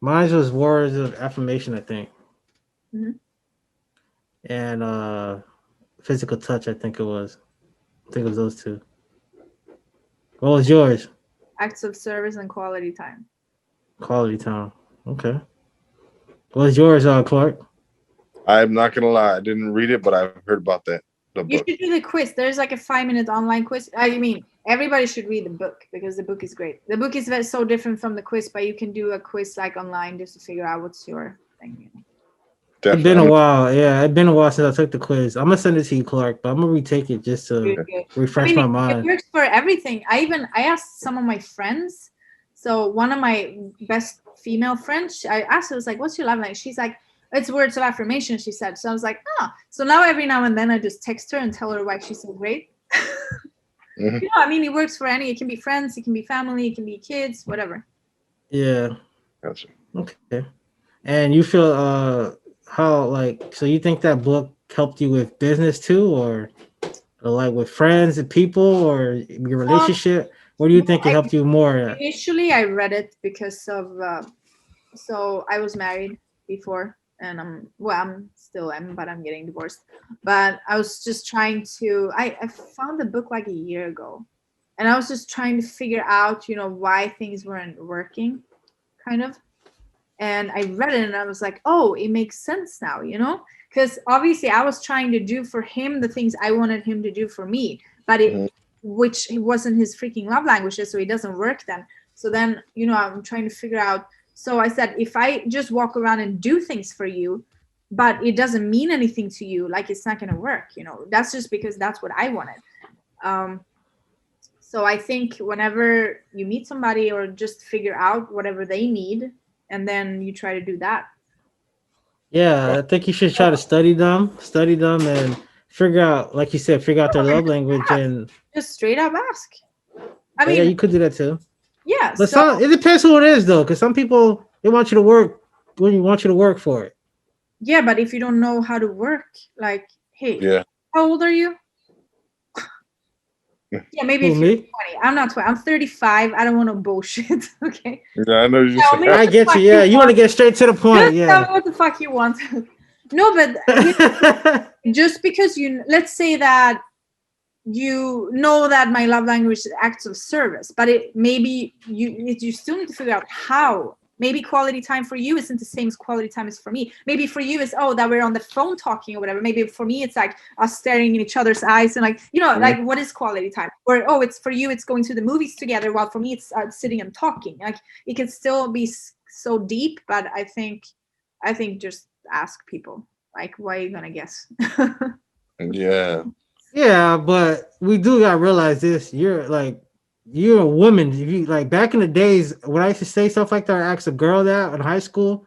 Mine was words of affirmation, I think, Mhm. and physical touch. I think it was. I think it was those two. What was yours? Acts of service and quality time. Quality time. Okay. What was yours, Clark? I'm not gonna lie, I didn't read it, but I've heard about that the You book. should do the quiz. There's like a 5-minute online quiz. I mean, everybody should read the book because the book is great. The book is so different from the quiz, but you can do a quiz like online just to figure out what's your thing. It's been Definitely. a while. Yeah, it's been a while since I took the quiz. I'm gonna send it to you, Clark, but I'm gonna retake it just Really to good. I refresh mean, my it mind. works for everything. I asked some of my friends. So one of my best female friends, I asked her, I was like, "What's your love language?" She's like, "It's words of affirmation." She said. So I was like, "Ah." So now every now and then I just text her and tell her why she's so great. Mhm. I mean, it works for any. It can be friends, it can be family, it can be kids, whatever. Yeah. Gotcha. Okay. And you feel how like so you think that book helped you with business too, or like with friends and people, or your Um, relationship? What do you think it I, helped you more at? initially, I read it because of. So I was married before, and I'm still am, but I'm getting divorced. But I was just trying to. I found the book like a year ago, and I was just trying to figure out, why things weren't working, kind of. And I read it and I was like, oh, it makes sense now, because obviously I was trying to do for him the things I wanted him to do for me, but Mhm. which it wasn't his freaking love languages, so it doesn't work then. So then, I'm trying to figure out. So I said, if I just walk around and do things for you, but it doesn't mean anything to you, like it's not going to work, that's just because that's what I wanted. Um, so I think whenever you meet somebody or just figure out whatever they need, and then you try to do that. Yeah, I think you should try to study them, and figure out, like you said, figure out their love language, Ask. and Just straight up ask. I yeah, mean, you could do that too. yeah. But So some it depends who it is though, because some people they want you to work when you want you to work for it. yeah, but if you don't know how to work, like, hey, Yeah. how old are you? Yeah, maybe Who if you're me? 20. I'm not 20. I'm 35. I don't want no bullshit. Okay. Yeah, I know you Tell me said. what I the get you. fuck Yeah, you you want want. to get straight to the point. Just tell me Yeah. what the fuck you want. No, but just because let's say that you know that my love language is acts of service, but it maybe you still need to figure out how. Maybe quality time for you isn't the same as quality time is for me. Maybe for you is, oh, that we're on the phone talking or whatever. Maybe for me it's like us staring in each other's eyes and like, like what is quality time? Or, oh, it's for you it's going to the movies together, while for me it's sitting and talking. Like it can still be so deep, but I think just ask people, like, why are you gonna guess? Yeah. Yeah, but we do gotta realize this. You're a woman. If you like back in the days when I used to say stuff like that or ask a girl that in high school,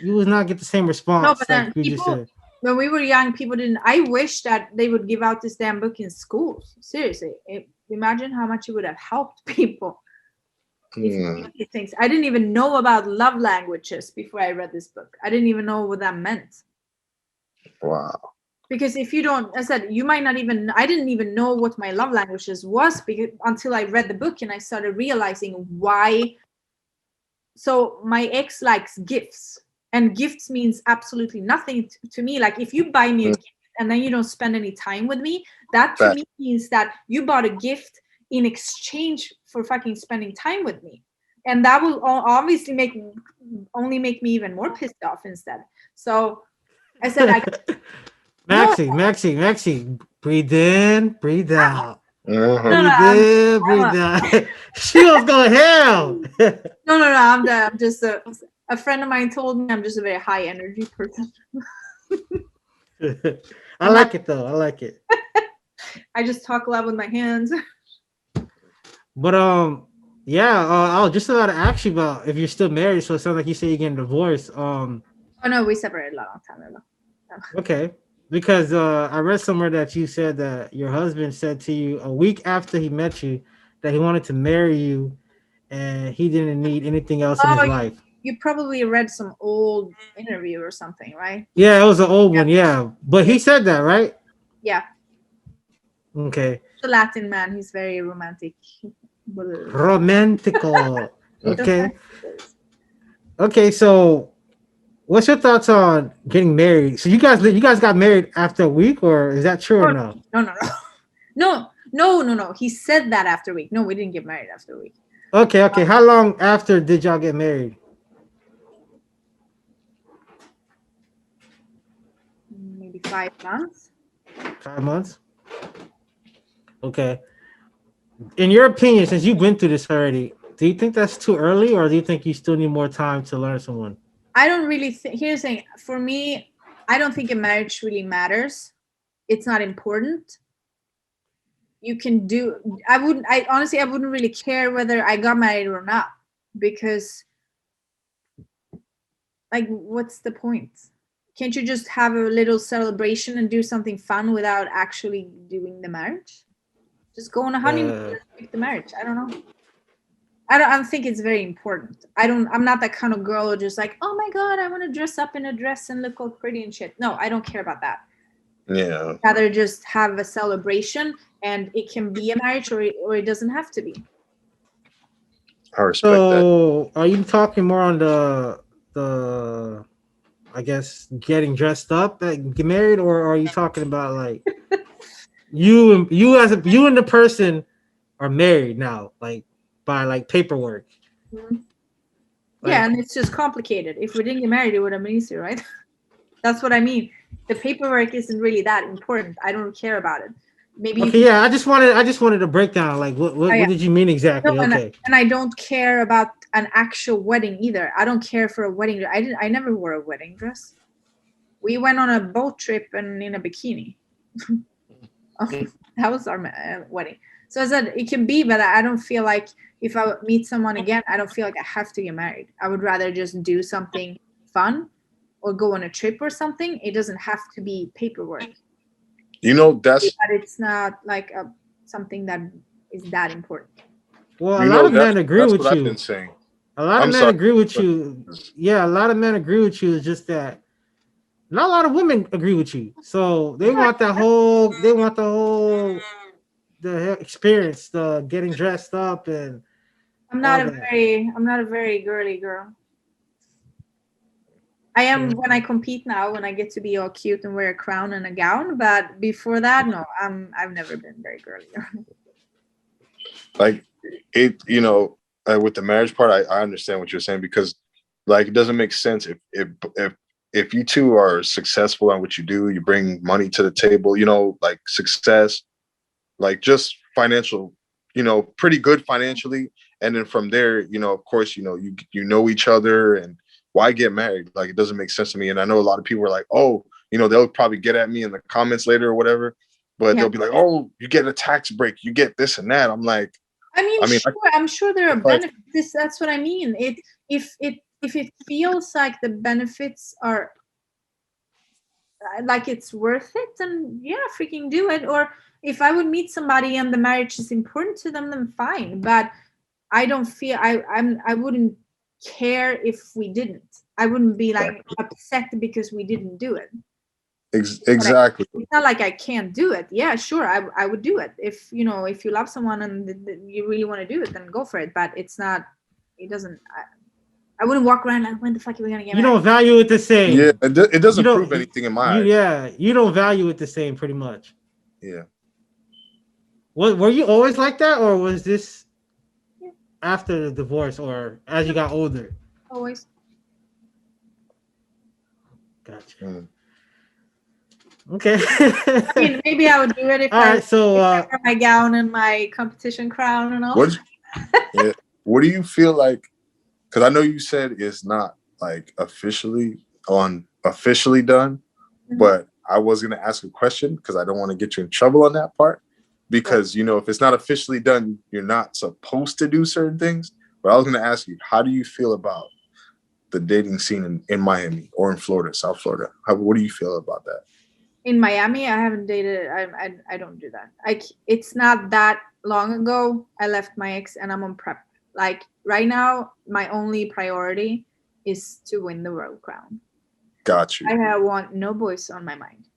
you would not get the same No, but response like then you just people, said. when we were young, people didn't. I wish that they would give out this damn book in schools. Seriously, imagine how much it would have helped people if you Hmm. knew these things. I didn't even know about love languages before I read this book. I didn't even know what that meant. Wow. Because if you don't, I said, you might not even. I didn't even know what my love languages was until I read the book and I started realizing why. So my ex likes gifts, and gifts means absolutely nothing to me. Like if you buy me a Mm. gift and then you don't spend any time with me, that to Fact. me means that you bought a gift, in exchange for fucking spending time with me. And that will obviously only make me even more pissed off instead. So I said, no, Maxie, breathe in, breathe out. no, Uh-huh. no, Breathe in, breathe out. She was going hell. no. I'm just a friend of mine told me I'm just a very high energy person. I like it though. I like it. I just talk a lot with my hands. But yeah. I was just about to ask you about if you're still married. So it sounds like you say you're getting divorced. Oh no, we separated a long time ago. Okay. Because I read somewhere that you said that your husband said to you a week after he met you that he wanted to marry you and he didn't need anything else in his Oh, life. you probably read some old interview or something, right? Yeah, it was an old Yeah. one. Yeah, but he said that, right? Yeah, Okay. the Latin man. He's very romantic. Romantical. Just Okay. like this. Okay. So, what's your thoughts on getting married? So you guys got married after a week, or is that true or Oh, no? no. He said that after a week. No, we didn't get married after a week. Okay. Okay. How long after did y'all get married? Maybe 5 months. 5 months. Okay. In your opinion, since you've been through this already, do you think that's too early, or do you think you still need more time to learn someone? I don't really think. Here's the thing. For me, I don't think a marriage really matters. It's not important. You can do. I wouldn't. I honestly, I wouldn't really care whether I got married or not, because like, what's the point? Can't you just have a little celebration and do something fun without actually doing the marriage? Just go on a honeymoon Uh, and make the marriage. I don't know. I don't think it's very important. I'm not that kind of girl who just like, oh my god, I want to dress up in a dress and look all pretty and shit. No, I don't care about that. Yeah. Rather just have a celebration, and it can be a marriage, or it doesn't have to be. I respect that. so, are you talking more on the I guess getting dressed up and get married, or are you talking about like you and the person are married now, like by like paperwork, Mhm. Yeah, like and it's just complicated. If we didn't get married, it would have been easier, right? That's what I mean. The paperwork isn't really that important. I don't care about it. Maybe you okay, can. yeah. I just wanted to break down like what Oh, what, yeah. what did you mean No, exactly? and Okay, I don't care about an actual wedding either. I don't care for a wedding dress. I never wore a wedding dress. We went on a boat trip and in a bikini. That was our wedding. So I said it can be, but I don't feel like if I meet someone again, I don't feel like I have to get married. I would rather just do something fun or go on a trip or something. It doesn't have to be paperwork, You know, that's but it's not like something that is that important. well, a you lot know of men that's agree that's with what I've been you. saying. A lot of I'm men sorry, agree with but you. Yeah, a lot of men agree with you. It's just that not a lot of women agree with you. So they want that whole, the experience, the getting dressed up and all that. I'm not a very girly girl. I am when I compete now, when I get to be all cute and wear a crown and a gown. But before that, no, I've never been very girly. like it, with the marriage part, I understand what you're saying because like it doesn't make sense if you two are successful at what you do, you bring money to the table, like success, like just financial, pretty good financially. And then from there, of course, you know each other and why get married? Like it doesn't make sense to me. And I know a lot of people are like, oh, they'll probably get at me in the comments later or whatever, but Yeah. they'll be like, oh, you get a tax break, you get this and that. I'm like, I mean, I mean, sure, I'm sure there are like, benefits. That's what I mean. If it feels like the benefits are like it's worth it, then yeah, freaking do it. Or if I would meet somebody and the marriage is important to them, then fine. But I don't feel I wouldn't care if we didn't. I wouldn't be like upset because we didn't do it. But exactly. it's not like I can't do it. Yeah, sure, I would do it if if you love someone and you really want to do it, then go for it. But it's not. It doesn't. I wouldn't walk around like, when the fuck are we gonna get You married? don't value it the Yeah, same. it You doesn't don't. prove anything in my You eyes. yeah. You don't value it the same, pretty much. Yeah. What were you always like that, or was this Yeah, after the divorce, or as you got older? always. Gotcha. Mm. Okay. I mean, maybe I would do it All right. So, if I wear my gown and my competition crown and all. What? Yeah. What do you feel like? Because I know you said it's not like officially done, Mhm. but I was gonna ask a question because I don't want to get you in trouble on that part. Right. Because if it's not officially done, you're not supposed to do certain things. But I was gonna ask you, how do you feel about the dating scene in Miami or in Florida, South Florida? What do you feel about that? In Miami, I haven't dated. I don't do that. It's not that long ago. I left my ex and I'm on prep. Like right now, my only priority is to win the world crown. Got you. I want no boys on my mind.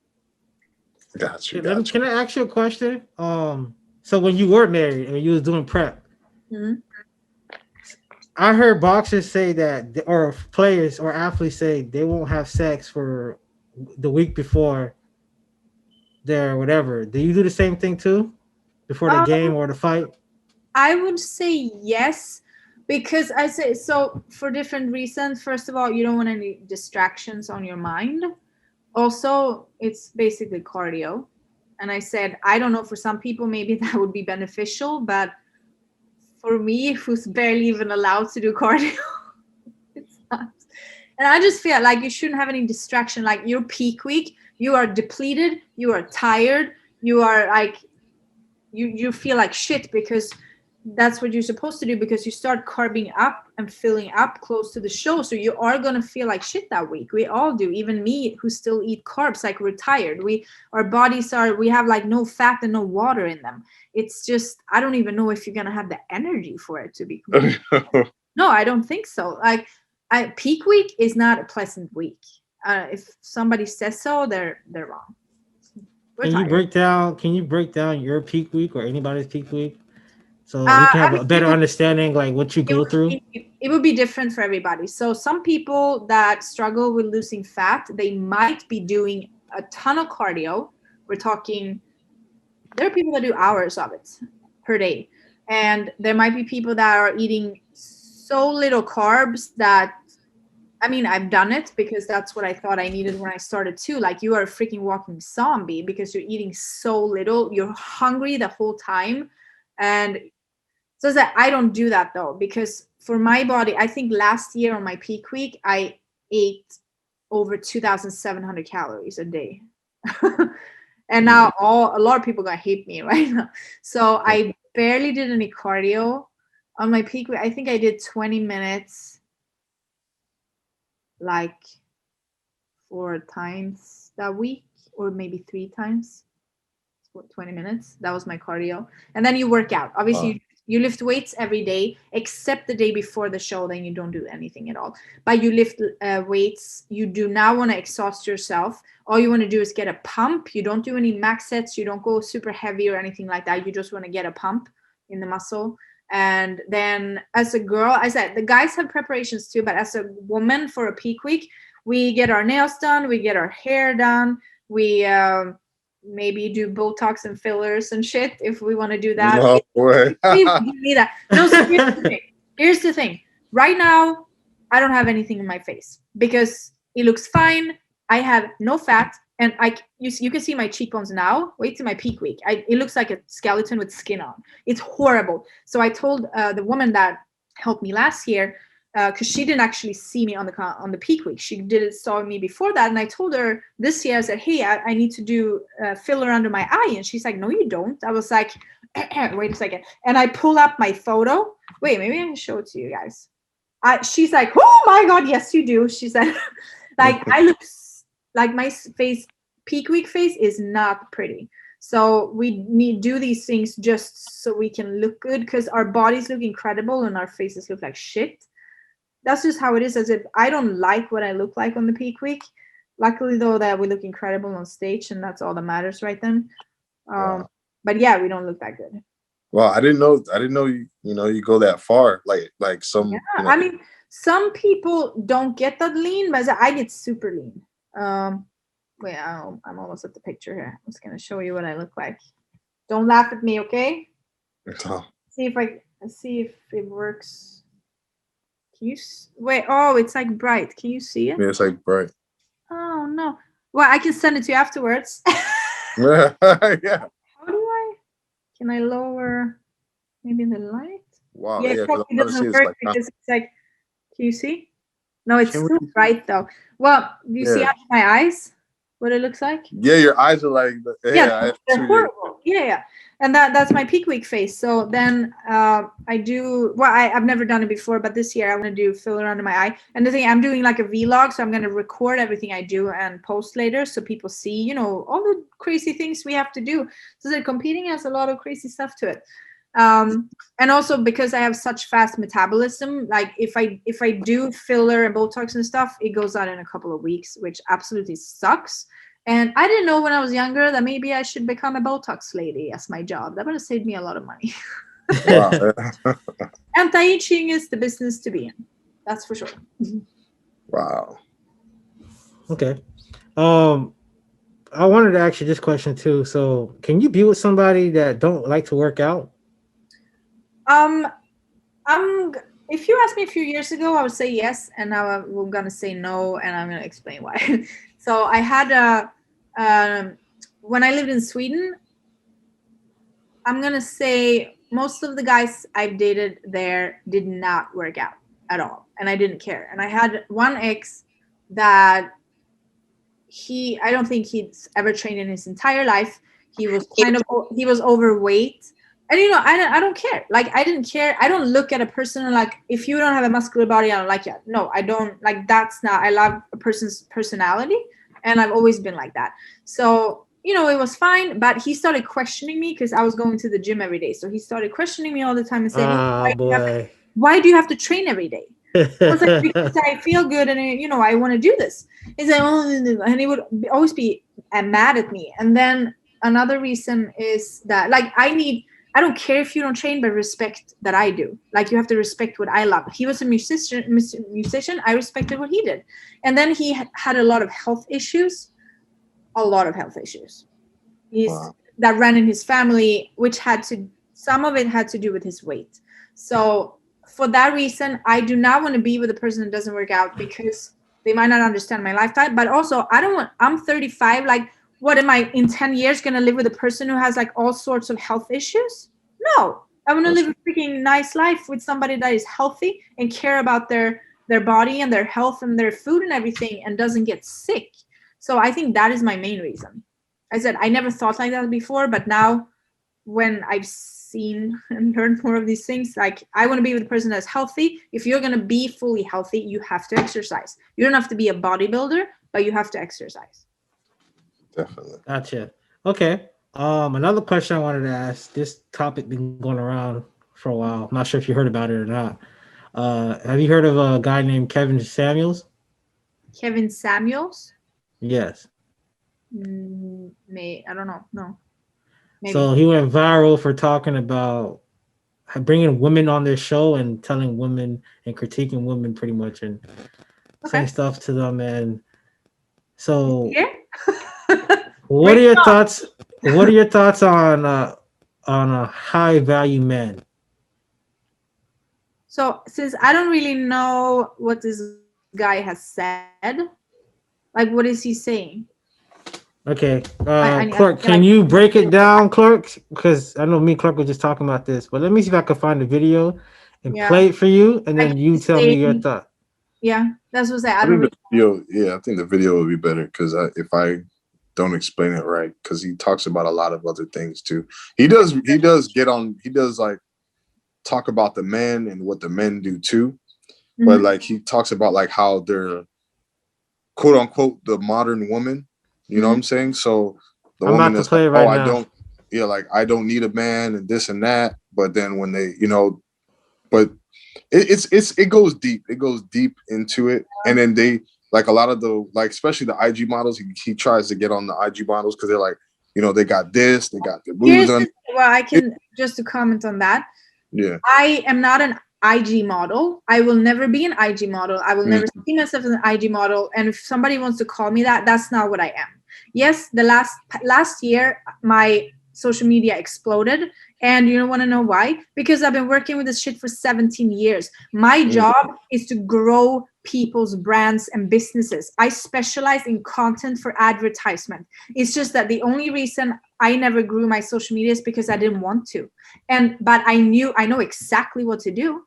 Got you. okay, let me. Got you. Can I ask you a question? So when you were married and you was doing prep, Mhm. I heard boxers say that, or players or athletes say they won't have sex for the week before their whatever. Do you do the same thing too, before the Um, game or the fight? I would say yes, because I say so for different reasons. First of all, you don't want any distractions on your mind. Also, it's basically cardio. And I said, I don't know, for some people, maybe that would be beneficial, but for me, who's barely even allowed to do cardio, it's not. And I just feel like you shouldn't have any distraction. Like your peak week, you are depleted, you are tired, you are like, you feel like shit because that's what you're supposed to do, because you start carbing up and filling up close to the show, so you are going to feel like shit that week. We all do, even me who still eat carbs. Like we're tired, our bodies are, we have like no fat and no water in them. It's just, I don't even know if you're going to have the energy for it, to be completely honest. No, I don't think so. Like peak week is not a pleasant week. If somebody says so, they're wrong. We're Can you tired. break down? Can you break down your peak week or anybody's peak week so we can I have mean, a better understanding, like what you go through? it would be different for everybody. So some people that struggle with losing fat, they might be doing a ton of cardio. We're talking, there are people that do hours of it per day. And there might be people that are eating so little carbs that, I mean, I've done it because that's what I thought I needed when I started too. Like you are a freaking walking zombie because you're eating so little. You're hungry the whole time. And so that I don't do that though, because for my body, I think last year on my peak week, I ate over 2,700 calories a day. And now a lot of people gonna hate me right now. So I barely did any cardio on my peak week. I think I did 20 minutes like 4 times that week, or maybe 3 times. 20 minutes. That was my cardio. And then you work out. Obviously, you lift weights every day, except the day before the show. Then you don't do anything at all. But you lift weights. You do not want to exhaust yourself. All you want to do is get a pump. You don't do any max sets. You don't go super heavy or anything like that. You just want to get a pump in the muscle. And then as a girl, I said the guys have preparations too, but as a woman for a peak week, we get our nails done, we get our hair done, we maybe do Botox and fillers and shit if we want to do that. No way. We need that. No, so here's the thing. Right now, I don't have anything in my face because it looks fine. I have no fat, and you can see my cheekbones now. Wait till my peak week. It looks like a skeleton with skin on. It's horrible. So I told the woman that helped me last year, because she didn't actually see me on the peak week. She did saw me before that, and I told her this year. I said, "Hey, I need to do filler under my eye," and she's like, "No, you don't." I was like, "Wait a second," and I pull up my photo. Wait, maybe I can show it to you guys. She's like, "Oh my god, yes, you do." She said, "Like I look like my face, peak week face is not pretty." So we need do these things just so we can look good, because our bodies look incredible and our faces look like shit. That's just how it is. As if I don't like what I look like on the peak week. Luckily though, that we look incredible on stage, and that's all that matters right then. Wow. But yeah, we don't look that good. Well, I didn't know. I didn't know you go that far. Like Yeah, some. I mean, some people don't get that lean, but I get super lean. Wait, I'm almost at the picture here. I'm just gonna show you what I look like. Don't laugh at me, okay? Oh, See if it works. Can you wait? Oh, it's like bright. Can you see it? yeah, it's like bright. Oh no. Well, I can send it to you afterwards. Yeah. How do I? Can I lower maybe the light? Wow. Yeah, it Yeah, because probably I'm trying to see doesn't it's work like because it's like. Can you see? No, it's can we, still bright though. Well, do you see yeah. under my eyes what it looks like? Yeah, your eyes are like Yeah, yeah, I they're see your horrible. Yeah, yeah. And that's my peak week face. So then I do well. I've never done it before, but this year I want to do filler under my eye. And the thing I'm doing like a vlog, so I'm going to record everything I do and post later, so people see, you know, all the crazy things we have to do. So the competing has a lot of crazy stuff to it. And also because I have such fast metabolism, like if I do filler and Botox and stuff, it goes out in a couple of weeks, which absolutely sucks. And I didn't know when I was younger that maybe I should become a Botox lady as my job. That would have saved me a lot of money. wow. Anti-aging is the business to be in. That's for sure. Wow. Okay. I wanted to ask you this question too. So, can you be with somebody that don't like to work out? Um, I'm. If you asked me a few years ago, I would say yes, and now I'm gonna say no, and I'm gonna explain why. So I had when I lived in Sweden, I'm gonna say most of the guys I've dated there did not work out at all, and I didn't care. And I had one ex that I don't think he's ever trained in his entire life. He was overweight. And I don't care. Like I didn't care. I don't look at a person like if you don't have a muscular body, I don't like you. No, I don't like that's not I love a person's personality, and I've always been like that. So, it was fine, but he started questioning me because I was going to the gym every day. So he started questioning me all the time and saying, Ah, boy. why do you have to train every day? I was like, because I feel good and I want to do this. He's like, oh, and he would always be mad at me. And then another reason is that like I don't care if you don't train, but respect that I do. Like you have to respect what I love. He was a musician. I respected what he did. And then he had a lot of health issues. Wow. That ran in his family, which some of it had to do with his weight. So for that reason, I do not want to be with a person that doesn't work out because they might not understand my lifestyle. But also, I'm 35. Like, what am I in 10 years going to live with a person who has like all sorts of health issues? No, I want to live a freaking nice life with somebody that is healthy and care about their body and their health and their food and everything and doesn't get sick. So I think that is my main reason. I said, I never thought like that before, but now when I've seen and learned more of these things, like I want to be with a person that's healthy. If you're going to be fully healthy, you have to exercise. You don't have to be a bodybuilder, but you have to exercise. Definitely. Gotcha. Okay. Another question I wanted to ask. This topic been going around for a while. I'm not sure if you heard about it or not. Have you heard of a guy named Kevin Samuels? Kevin Samuels? Yes. I don't know. No, maybe. So he went viral for talking about bringing women on their show and telling women and critiquing women pretty much and saying Okay. stuff to them. And so, Yeah. what are your thoughts? What are your thoughts on a high value man? So since I don't really know what this guy has said, like what is he saying? Okay, I Clark, feel can like you break it down, Clark? Because I know me and Clark were just talking about this, but let me see if I can find the video and yeah, play it for you, and I then you keep tell me your saying thought. yeah. That's what I say. I I don't think really. the video, yeah, I think the video would be better because if I don't explain it right, because he talks about a lot of other things too. He does like talk about the men and what the men do too, but like he talks about like how they're quote unquote the modern woman. You know what I'm saying? So the I'm woman about to that's like, play it oh, right now. like I don't need a man and this and that. But then when they, but it goes deep. It goes deep into it, and then they like a lot of the like, especially the IG models. He tries to get on the IG models because they're like, they got this, they got their boobs on. Well, I can just to comment on that. Yeah, I am not an IG model. I will never be an IG model. I will never see myself as an IG model. And if somebody wants to call me that, that's not what I am. Yes, the last year, my social media exploded. And you want to know why? Because I've been working with this shit for 17 years. My job is to grow people's brands and businesses. I specialize in content for advertisement. It's just that the only reason I never grew my social media is because I didn't want to. But I know exactly what to do.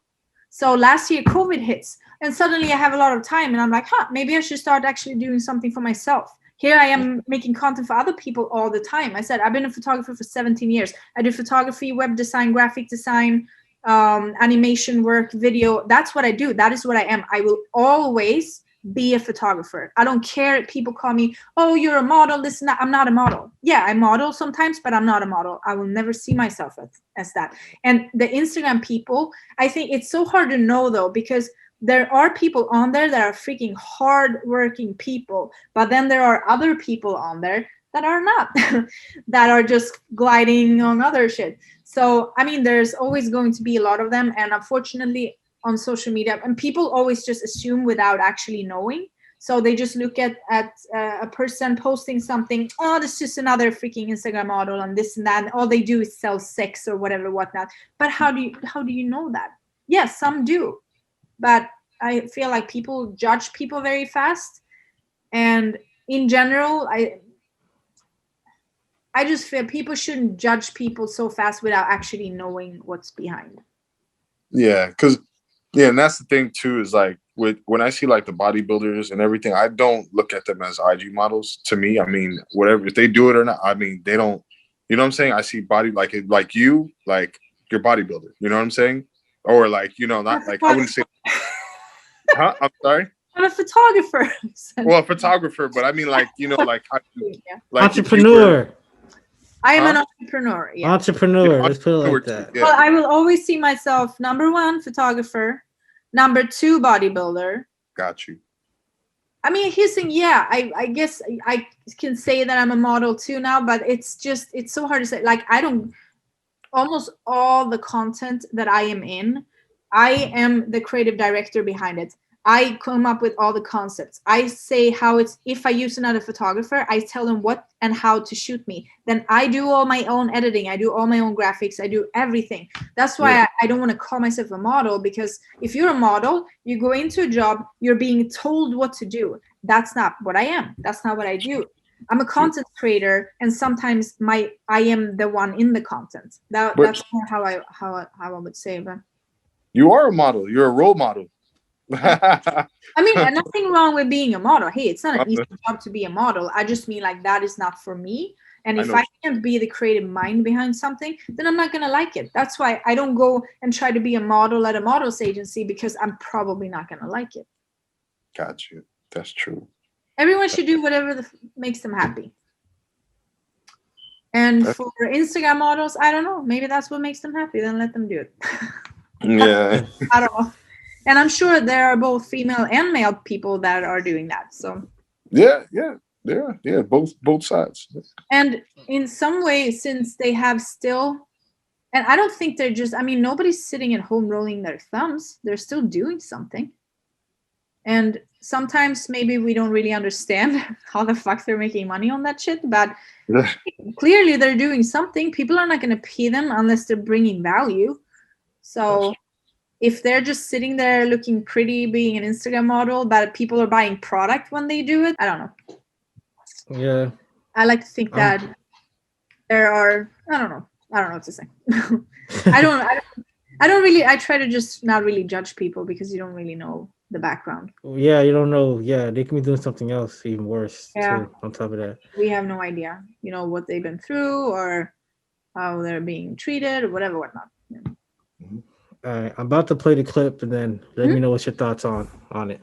So last year COVID hits and suddenly I have a lot of time and I'm like, maybe I should start actually doing something for myself. Here I am making content for other people all the time. I said, I've been a photographer for 17 years. I do photography, web design, graphic design, animation work, video. That's what I do. That is what I am. I will always be a photographer. I don't care if people call me, oh, you're a model, this and that. I'm not a model. Yeah, I model sometimes, but I'm not a model. I will never see myself as that. And the Instagram people, I think it's so hard to know though, because there are people on there that are freaking hardworking people, but then there are other people on there that are not, that are just gliding on other shit. So, I mean, there's always going to be a lot of them. And unfortunately, on social media, and people always just assume without actually knowing. So they just look at a person posting something, oh, this is just another freaking Instagram model and this and that, and all they do is sell sex or whatnot. But how do you know that? Yes, some do, but I feel like people judge people very fast. And in general, I just feel people shouldn't judge people so fast without actually knowing what's behind. Yeah, because and that's the thing too, is like when I see like the bodybuilders and everything, I don't look at them as IG models. To me, I mean, whatever, if they do it or not, I mean, they don't. You know what I'm saying? I see body like you're bodybuilder. You know what I'm saying? Or like, not like, I wouldn't say. Huh? I'm sorry. I'm a photographer. Well, a photographer, but I mean, like, like, how like entrepreneur. I am an entrepreneur. Yeah. Entrepreneur. Let's put it like that. Yeah. Well, I will always see myself number 1, photographer, number 2, bodybuilder. Got you. I mean, here's the thing. Yeah, I guess I can say that I'm a model too now, but it's so hard to say. Like, almost all the content that I am in, I am the creative director behind it. I come up with all the concepts. I say if I use another photographer, I tell them what and how to shoot me. Then I do all my own editing. I do all my own graphics. I do everything. That's why I don't want to call myself a model, because if you're a model, you go into a job, you're being told what to do. That's not what I am. That's not what I do. I'm a content creator, and sometimes I am the one in the content. That's more how I would say. But you are a model. You're a role model. I mean, nothing wrong with being a model. Hey, it's not an easy job to be a model. I just mean, like, that is not for me. And if I can't be the creative mind behind something, then I'm not going to like it. That's why I don't go and try to be a model at a model's agency, because I'm probably not going to like it. Got you. That's true. Everyone should do whatever makes them happy. And for Instagram models, I don't know. Maybe that's what makes them happy. Then let them do it. Yeah. I don't know. And I'm sure there are both female and male people that are doing that. So yeah, both sides. And in some ways, since they have still, and I don't think they're just, I mean, nobody's sitting at home rolling their thumbs. They're still doing something. And sometimes maybe we don't really understand how the fuck they're making money on that shit, but clearly they're doing something. People are not going to pay them unless they're bringing value. So if they're just sitting there looking pretty, being an Instagram model, but people are buying product when they do it, I don't know. Yeah. I like to think that there are, I don't know what to say. I try to just not really judge people, because you don't really know the background. Yeah, you don't know. Yeah, they can be doing something else even worse too, on top of that. We have no idea, what they've been through or how they're being treated or whatnot. Yeah. Mm-hmm. All right, I'm about to play the clip, and then let me know what's your thoughts on it.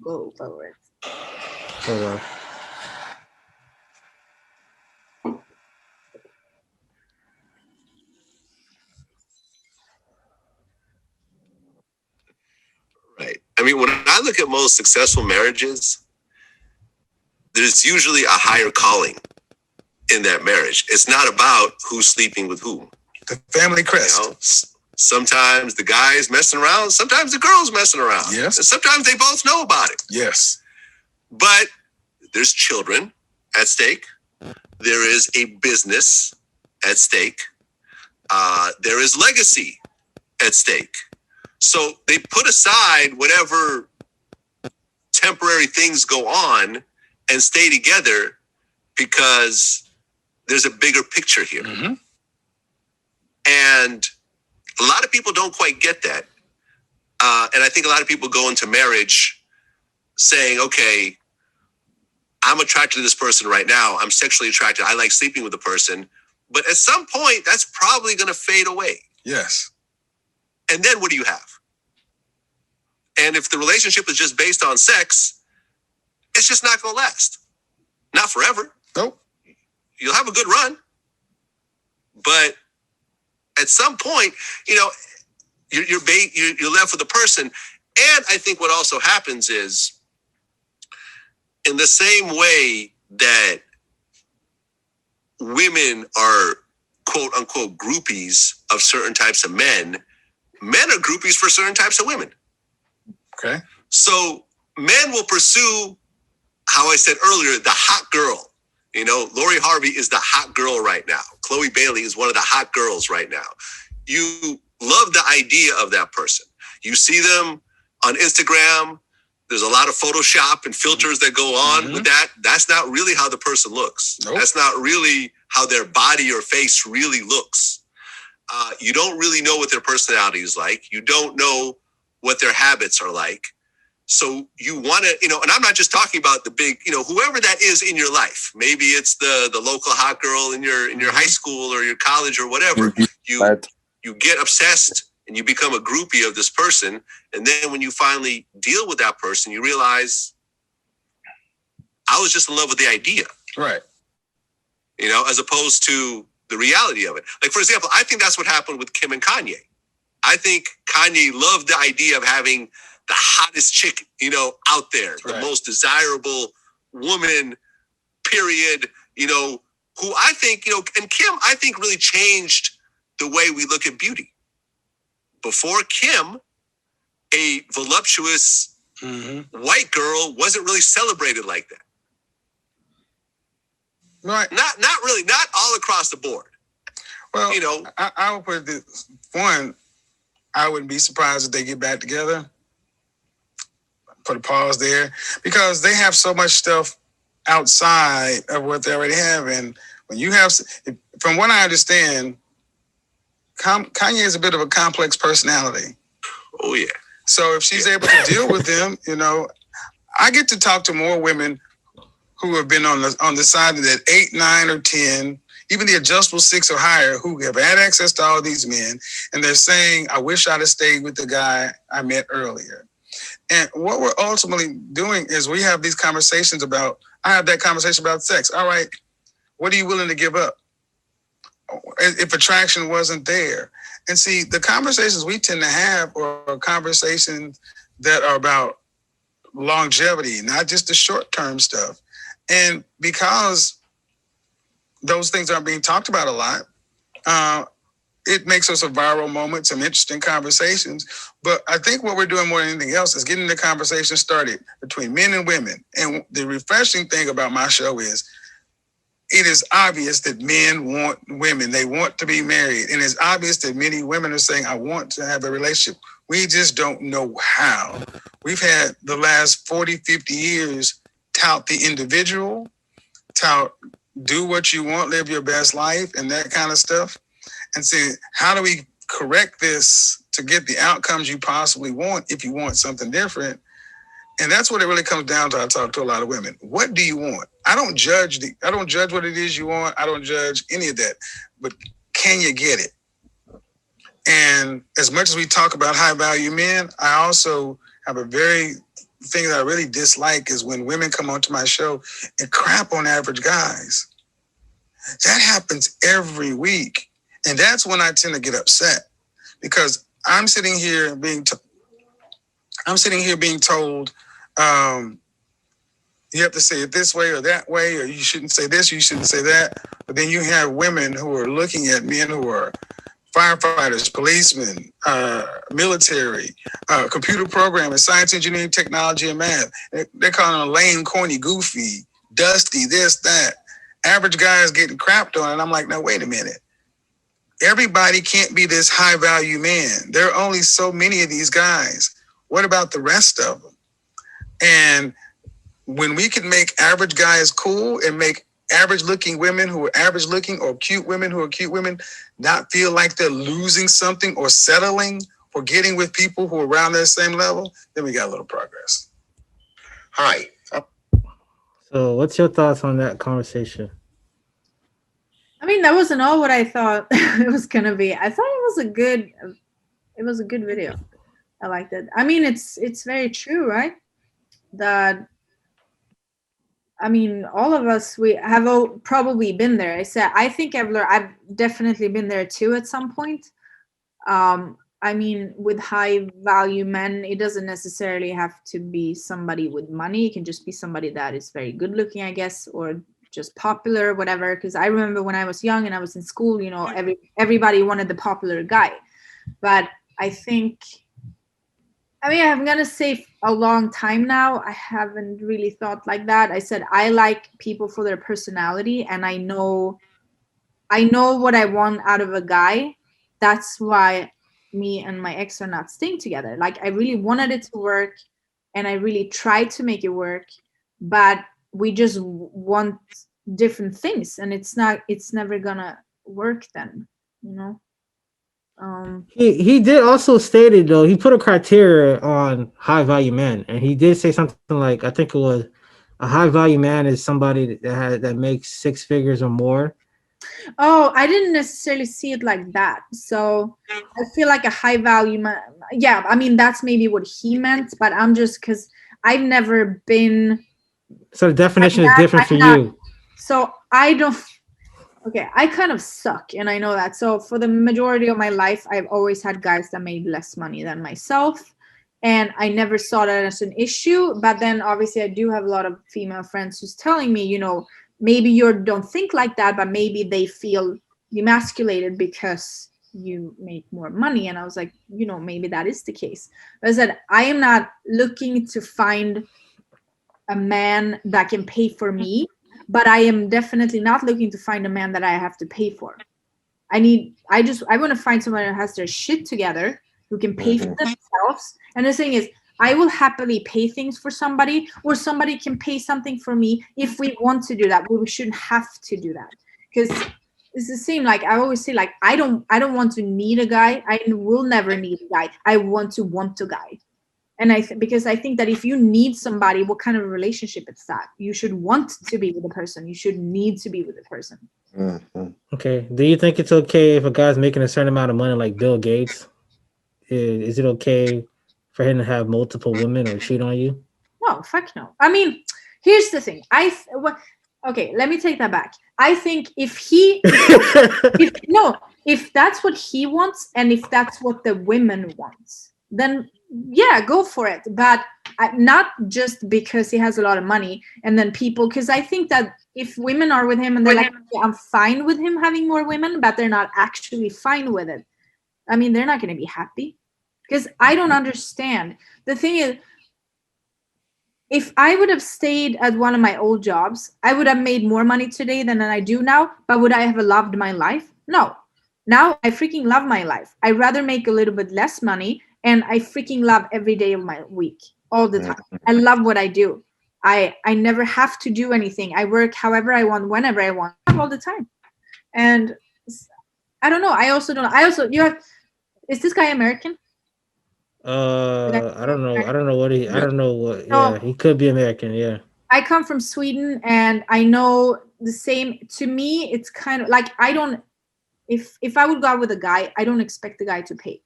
Go for it. So, Right. I mean, when I look at most successful marriages, there's usually a higher calling in that marriage. It's not about who's sleeping with whom. The family crest. Sometimes the guy's messing around. Sometimes the girl's messing around. Yes. And sometimes they both know about it. Yes. But there's children at stake. There is a business at stake. There is legacy at stake. So they put aside whatever temporary things go on and stay together because there's a bigger picture here. Mm-hmm. And a lot of people don't quite get that. And I think a lot of people go into marriage saying, okay, I'm attracted to this person right now. I'm sexually attracted. I like sleeping with the person. But at some point, that's probably going to fade away. Yes. And then what do you have? And if the relationship is just based on sex, it's just not going to last. Not forever. Nope. You'll have a good run. But at some point, you know, you're left with a person. And I think what also happens is, in the same way that women are quote unquote groupies of certain types of men are groupies for certain types of women. Okay. So men will pursue, how I said earlier, the hot girl. You know, Lori Harvey is the hot girl right now. Chloe Bailey is one of the hot girls right now. You love the idea of that person. You see them on Instagram. There's a lot of Photoshop and filters that go on with that. That's not really how the person looks. Nope. That's not really how their body or face really looks. You don't really know what their personality is like. You don't know what their habits are like. So you want to, you know, and I'm not just talking about the big, you know, whoever that is in your life. Maybe it's the local hot girl in your high school or your college or whatever. You get obsessed and you become a groupie of this person. And then when you finally deal with that person, you realize I was just in love with the idea. Right. You know, as opposed to the reality of it. Like, for example, I think that's what happened with Kim and Kanye. I think Kanye loved the idea of having the hottest chick, you know, out there, Right. the most desirable woman, period, you know, who I think, you know, and Kim, I think really changed the way we look at beauty. Before Kim, a voluptuous white girl wasn't really celebrated like that. Right. Not really, not all across the board. Well, You know, I would put it this. One, I wouldn't be surprised if they get back together. Put a pause there, because they have so much stuff outside of what they already have. And when you have, from what I understand, Kanye is a bit of a complex personality. oh yeah. So if she's able to deal with them, you know, I get to talk to more women who have been on the side of that 8, 9, or 10, even the adjustable 6 or higher, who have had access to all these men, and they're saying, I wish I'd have stayed with the guy I met earlier. And what we're ultimately doing is we have these conversations about, I have that conversation about sex. All right, what are you willing to give up if attraction wasn't there? And see, the conversations we tend to have are conversations that are about longevity, not just the short-term stuff. And because those things aren't being talked about a lot, it makes us a viral moment, some interesting conversations. But I think what we're doing more than anything else is getting the conversation started between men and women. And the refreshing thing about my show is it is obvious that men want women. They want to be married. And it's obvious that many women are saying, I want to have a relationship. We just don't know how. We've had the last 40, 50 years tout the individual, tout do what you want, live your best life, and that kind of stuff. And say, how do we correct this to get the outcomes you possibly want if you want something different? And that's what it really comes down to. I talk to a lot of women. What do you want? I don't judge what it is you want. I don't judge any of that. But can you get it? And as much as we talk about high value men, I also have a very thing that I really dislike is when women come onto my show and crap on average guys. That happens every week. And that's when I tend to get upset, because I'm sitting here being told, you have to say it this way or that way, or you shouldn't say this, you shouldn't say that. But then you have women who are looking at men who are firefighters, policemen, military, computer programmers, science, engineering, technology, and math. They're calling them lame, corny, goofy, dusty, this, that. Average guys getting crapped on. And I'm like, now, wait a minute. everybody can't be this high value man. There are only so many of these guys. What about the rest of them? And when we can make average guys cool and make average looking women who are average looking or cute women who are cute women not feel like they're losing something or settling for getting with people who are around their same level, then we got a little progress. Hi. So, what's your thoughts on that conversation? I mean, that wasn't all what I thought it was gonna be. I thought it was a good video. I liked it. I mean, it's very true, right? That, I mean, all of us, we have all probably been there. I think I've definitely been there too at some point. I mean, with high value men, it doesn't necessarily have to be somebody with money. It can just be somebody that is very good looking, I guess, or just popular, whatever. Because I remember when I was young and I was in school, you know, everybody wanted the popular guy. But I think, I mean, I'm gonna say a long time now, I haven't really thought like that. I said I like people for their personality, and I know what I want out of a guy. That's why me and my ex are not staying together. Like, I really wanted it to work, and I really tried to make it work, but we just want different things, and it's never gonna work then, you know. He did also stated though, he put a criteria on high value men, and he did say something like, I think it was, a high value man is somebody that makes six figures or more. Oh, I didn't necessarily see it like that. So I feel like a high value man. Yeah, I mean, that's maybe what he meant, but I'm just, because I've never been. So the definition like is that. different for I'm not, you. so I don't. Okay, I kind of suck, and I know that. So for the majority of my life, I've always had guys that made less money than myself, and I never saw that as an issue. But then obviously I do have a lot of female friends who's telling me, you know, maybe you don't think like that, but maybe they feel emasculated because you make more money. And I was like, you know, maybe that is the case. But I said, I am not looking to find a man that can pay for me, but I am definitely not looking to find a man that I have to pay for. I want to find someone who has their shit together, who can pay for themselves. And the thing is, I will happily pay things for somebody, or somebody can pay something for me if we want to do that. But we shouldn't have to do that, because it's the same. Like I always say, like I don't want to need a guy. I will never need a guy. I want a guy. And because I think that if you need somebody, what kind of a relationship it's that? You should want to be with a person. You should need to be with a person. Mm-hmm. Okay. Do you think it's okay if a guy's making a certain amount of money, like Bill Gates? Is it okay for him to have multiple women or cheat on you? No, fuck no. I mean, here's the thing. Okay, let me take that back. I think if that's what he wants, and if that's what the women wants, then yeah, go for it. But not just because he has a lot of money, and then people, because I think that if women are with him and they're like, yeah, I'm fine with him having more women, but they're not actually fine with it, I mean, they're not going to be happy. Because I don't understand. The thing is, if I would have stayed at one of my old jobs, I would have made more money today than I do now. But would I have loved my life? No. Now I freaking love my life. I'd rather make a little bit less money, and I freaking love every day of my week, all the time. I love what I do. I never have to do anything. I work however I want, whenever I want, all the time. And I don't know. Is this guy American? I don't know. I don't know what he. I don't know what. No. Yeah, he could be American. Yeah. I come from Sweden, and I know the same. To me, it's kind of like I don't. If I would go out with a guy, I don't expect the guy to pay,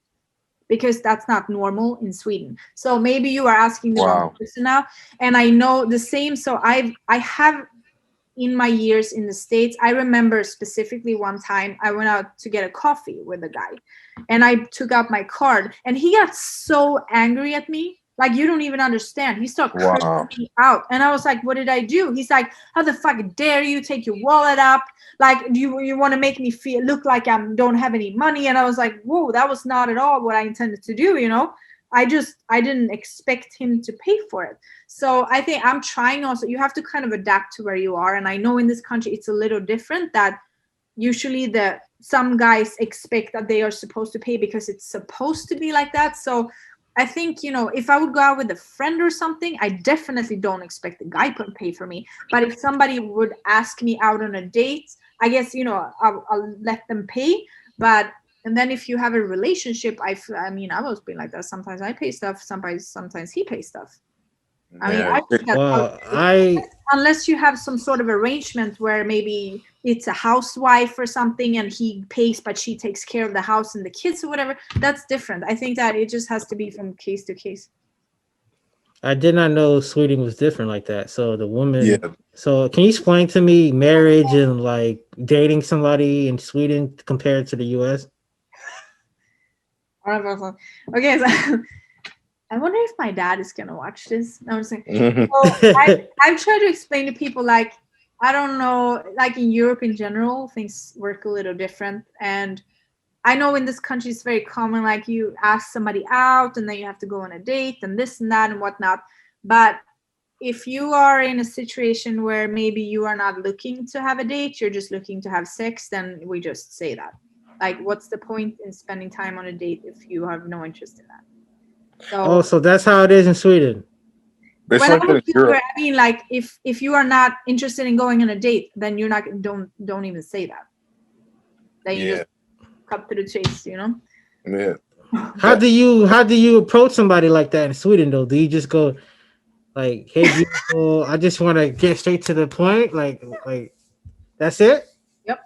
because that's not normal in Sweden. So maybe you are asking the wrong person now. And I know the same. So I have, in my years in the States, I remember specifically one time I went out to get a coffee with a guy, and I took out my card, and he got so angry at me. Like, you don't even understand. He started cursing me out. And I was like, what did I do? He's like, how the fuck dare you take your wallet up? Like, do you want to make me look like I don't have any money? And I was like, whoa, that was not at all what I intended to do, you know? I didn't expect him to pay for it. So I think I'm trying also, you have to kind of adapt to where you are. And I know in this country, it's a little different, that usually the some guys expect that they are supposed to pay because it's supposed to be like that. So I think, you know, if I would go out with a friend or something, I definitely don't expect the guy to pay for me. But if somebody would ask me out on a date, I guess, you know, I'll let them pay. But and then if you have a relationship, I mean, I've always been like that. Sometimes I pay stuff, sometimes he pays stuff. I mean, Yeah. I think that's Well, I unless you have some sort of arrangement where maybe it's a housewife or something and he pays but she takes care of the house and the kids or whatever, that's different. I think that it just has to be from case to case. did not know Sweden was different like that. So the Yeah. woman. So can you explain to me marriage and like dating somebody in Sweden compared to the U.S.? Okay, so I wonder if my dad is gonna watch this. No, I'm just saying. Mhm. So I've tried to explain to people, like, I don't know, like in Europe in general, things work a little different. And I know in this country it's very common, like you ask somebody out and then you have to go on a date and this and that and whatnot. But if you are in a situation where maybe you are not looking to have a date, you're just looking to have sex, then we just say that. Like, what's the point in spending time on a date if you have no interest in that? Oh, So so that's how it is in Sweden. It's when I like that was in younger, Europe. I mean, like if you are not interested in going on a date, then you're not don't even say that. Then you Yeah. just cut to the chase, you know. Yeah. How do you approach somebody like that in Sweden though? Do you just go like, "Hey, beautiful, I just want to get straight to the point," like that's it? Yep.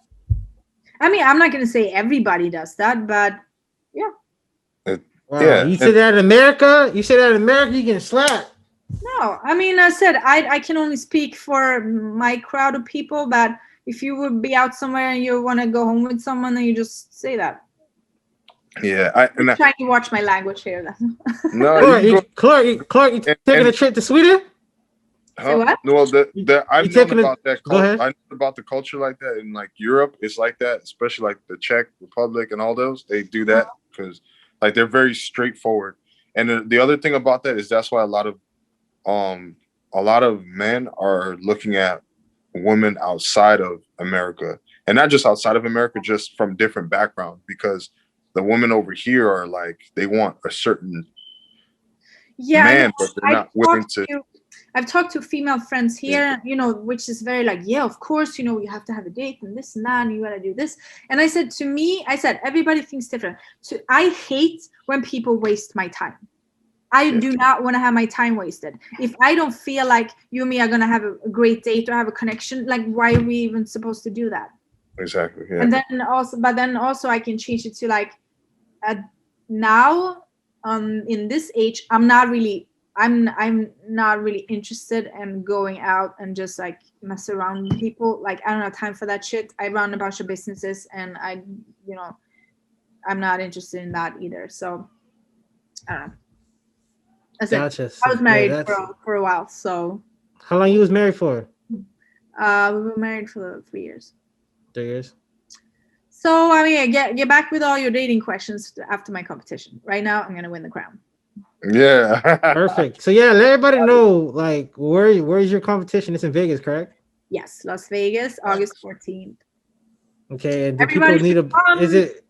I mean, I'm not gonna say everybody does that, but yeah. It- Wow, yeah. you say that in America? You say that in America, you getting slapped. No, I mean, I said I can only speak for my crowd of people, but if you would be out somewhere and you want to go home with someone, then you just say that. Yeah. I'm trying to watch my language here. No, you Clark, can go Clark, you taking a and trip to Sweden? Say what? well, You, I've you known taking a about that go culture. ahead. I know about the culture like that in like Europe. It's like that, especially like the Czech Republic and all those. They do that because like they're very straightforward. And the other thing about that is that's why um a lot of men are looking at women outside of America, and not just outside of America, just from different backgrounds, because the women over here are like they want a certain Yeah, no, man, but they're I've not willing talked to. to I've talked to female friends here, you know, which is very like, yeah, of course, you know, you have to have a date and this and that, and you gotta do this. And I said, to me, I said, everybody thinks different. So I hate when people waste my time. I Yeah. do not want to have my time wasted. If I don't feel like you and me are gonna have a great date or have a connection, like why are we even supposed to do that? Exactly. Yeah. And then also I can change it to like, now in this age, I'm not really interested in going out and just like mess around with people. Like, I don't have time for that shit. I run a bunch of businesses and you know, I'm not interested in that either. So I don't know. That's it. Gotcha. I was So, yeah, married that's for a while, so how long you was married for? we were married for 3 years. 3 years. So I mean, get back with all your dating questions after my competition. Right now, I'm gonna win the crown. Yeah. Perfect. So yeah, let everybody know like where's your competition? It's in Vegas, correct? Yes, Las Vegas, August 14th. Okay, and do people Everybody should need a is come. it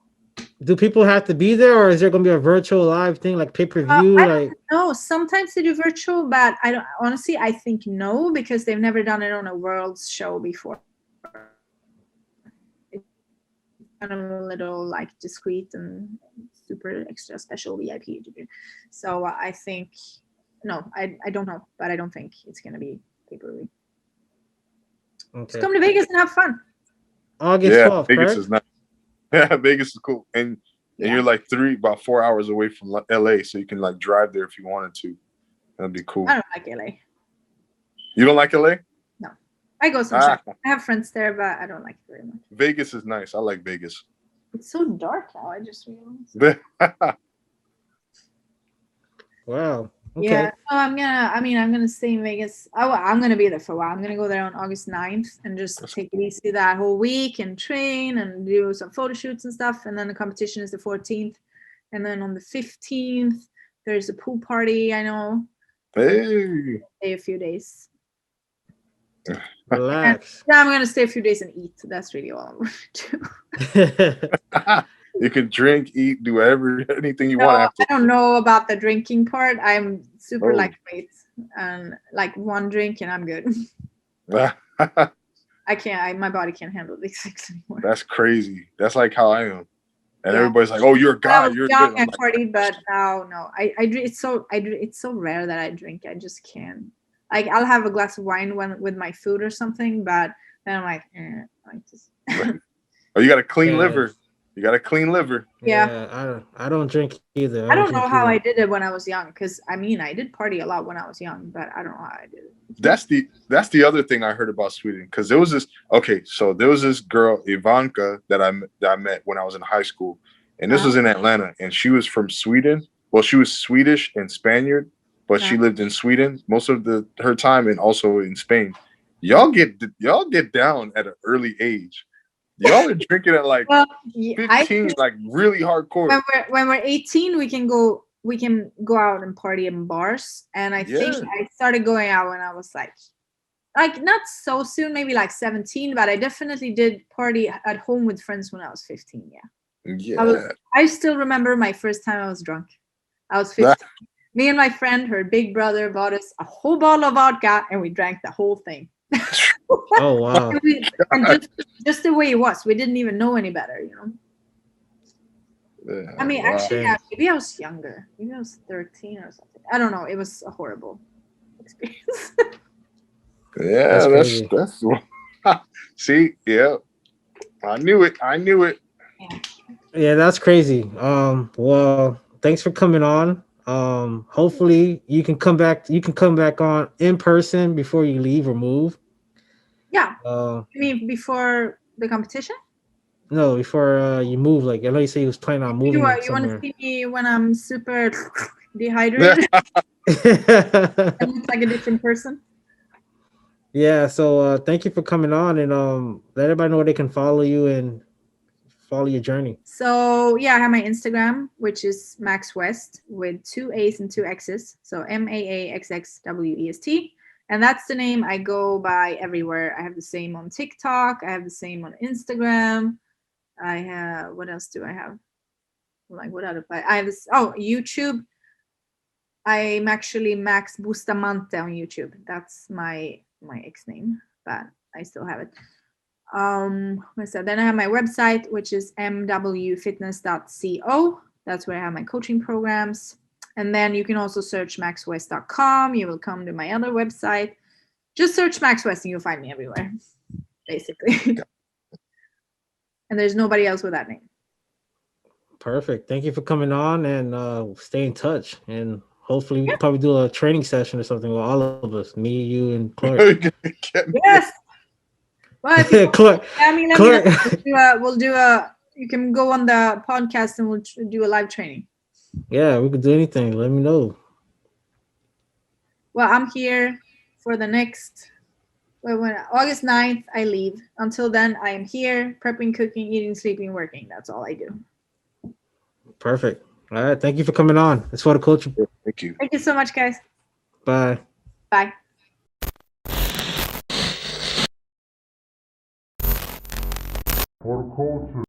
do people have to be there or is there gonna be a virtual live thing like pay-per-view? I Like don't know. Sometimes they do virtual, but I don't honestly. I think no, because they've never done it on a world's show before. It's kind of a little like discreet and super extra special VIP. So I think no. I don't know, but I don't think it's gonna be pay-per-view. Just okay. come to Vegas and have fun. August Yeah. 12th, Vegas correct? is nice. Yeah. Vegas is cool. And Yeah, you're like about 4 hours away from LA, so you can like drive there if you wanted to. That'd be cool. I don't like LA. You don't like LA? No, I go sometimes. I have friends there, but I don't like it very much. Vegas is nice. I like Vegas. It's so dark now. I just realized. Wow. Okay. Yeah, so I'm gonna stay in Vegas. I'm gonna be there for a while. I'm gonna go there on August 9th and just take it easy that whole week and train and do some photo shoots and stuff. And then the competition is the 14th. And then on the 15th, there's a pool party. I know. Hey. Stay a few days. Relax. Yeah, I'm gonna stay a few days and eat. That's really all I'm gonna do. You can drink, eat, do whatever, anything you No, want after. I don't know about the drinking part. I'm super Oh. lightweight, and like one drink and I'm good. I can't. My body can't handle these things anymore. That's crazy. That's like how I am. And Yeah. everybody's like, "Oh, you're a When I guy. was You're young, good." I I'm like, partied, but now no. I drink. It's so rare that I drink. I just can't. Like I'll have a glass of wine when with my food or something, but then I'm like, I just. "Oh, you got a clean Yeah. liver. You got a clean liver." Yeah. I don't drink either. I don't know drink how either. I did it when I was young, because I mean I did party a lot when I was young, but I don't know how I did it. That's the other thing I heard about Sweden, because there was this girl Ivanka that I met when I was in high school, and this was in Atlanta, and she was from Sweden. Well, she was Swedish and Spaniard, but she lived in Sweden most of her time, and also in Spain. Y'all get down at an early age. Y'all are drinking at like 15, like really hardcore. When we're 18, we can go out and party in bars, and I think I started going out when I was like not so soon, maybe like 17, but I definitely did party at home with friends when I was 15. I still remember my first time I was drunk. I was 15. Me and my friend, her big brother, bought us a whole bottle of vodka, and we drank the whole thing. Oh wow! And just the way it was, we didn't even know any better, I mean, actually, maybe I was younger. Maybe I was 13 or something. I don't know. It was a horrible experience. Yeah, that's see, yeah. I knew it. Yeah, that's crazy. Well, thanks for coming on. Hopefully you can come back on in person before you leave or move. Yeah. You mean before the competition? No, before you move. Like I know you say you was planning on moving. You want to see me when I'm super dehydrated? I look like a different person. Yeah, so thank you for coming on, and let everybody know where they can follow you and follow your journey. So yeah, I have my Instagram, which is Maaxx West with 2 A's and 2 X's. So MAAXXWEST. And that's the name I go by everywhere. I have the same on TikTok. I have the same on Instagram. I have, what else do I have? Like what other? I have this. Oh, YouTube. I'm actually Maaxx Bustamante on YouTube. That's my ex name, but I still have it. Then I have my website, which is mwfitness.co. That's where I have my coaching programs. And then you can also search maaxxwest.com. You will come to my other website. Just search Maaxx West and you'll find me everywhere, basically. And there's nobody else with that name. Perfect. Thank you for coming on, and stay in touch. And hopefully we can probably do a training session or something with all of us, me, you, and Clark. Yes. Well, if you Clark. we'll do a. You can go on the podcast and we'll do a live training. Yeah, we could do anything. Let me know. Well, I'm here for the next. When August 9th, I leave. Until then, I am here prepping, cooking, eating, sleeping, working. That's all I do. Perfect. All right. Thank you for coming on. It's for the culture. Thank you. Thank you so much, guys. Bye. Bye. For the culture.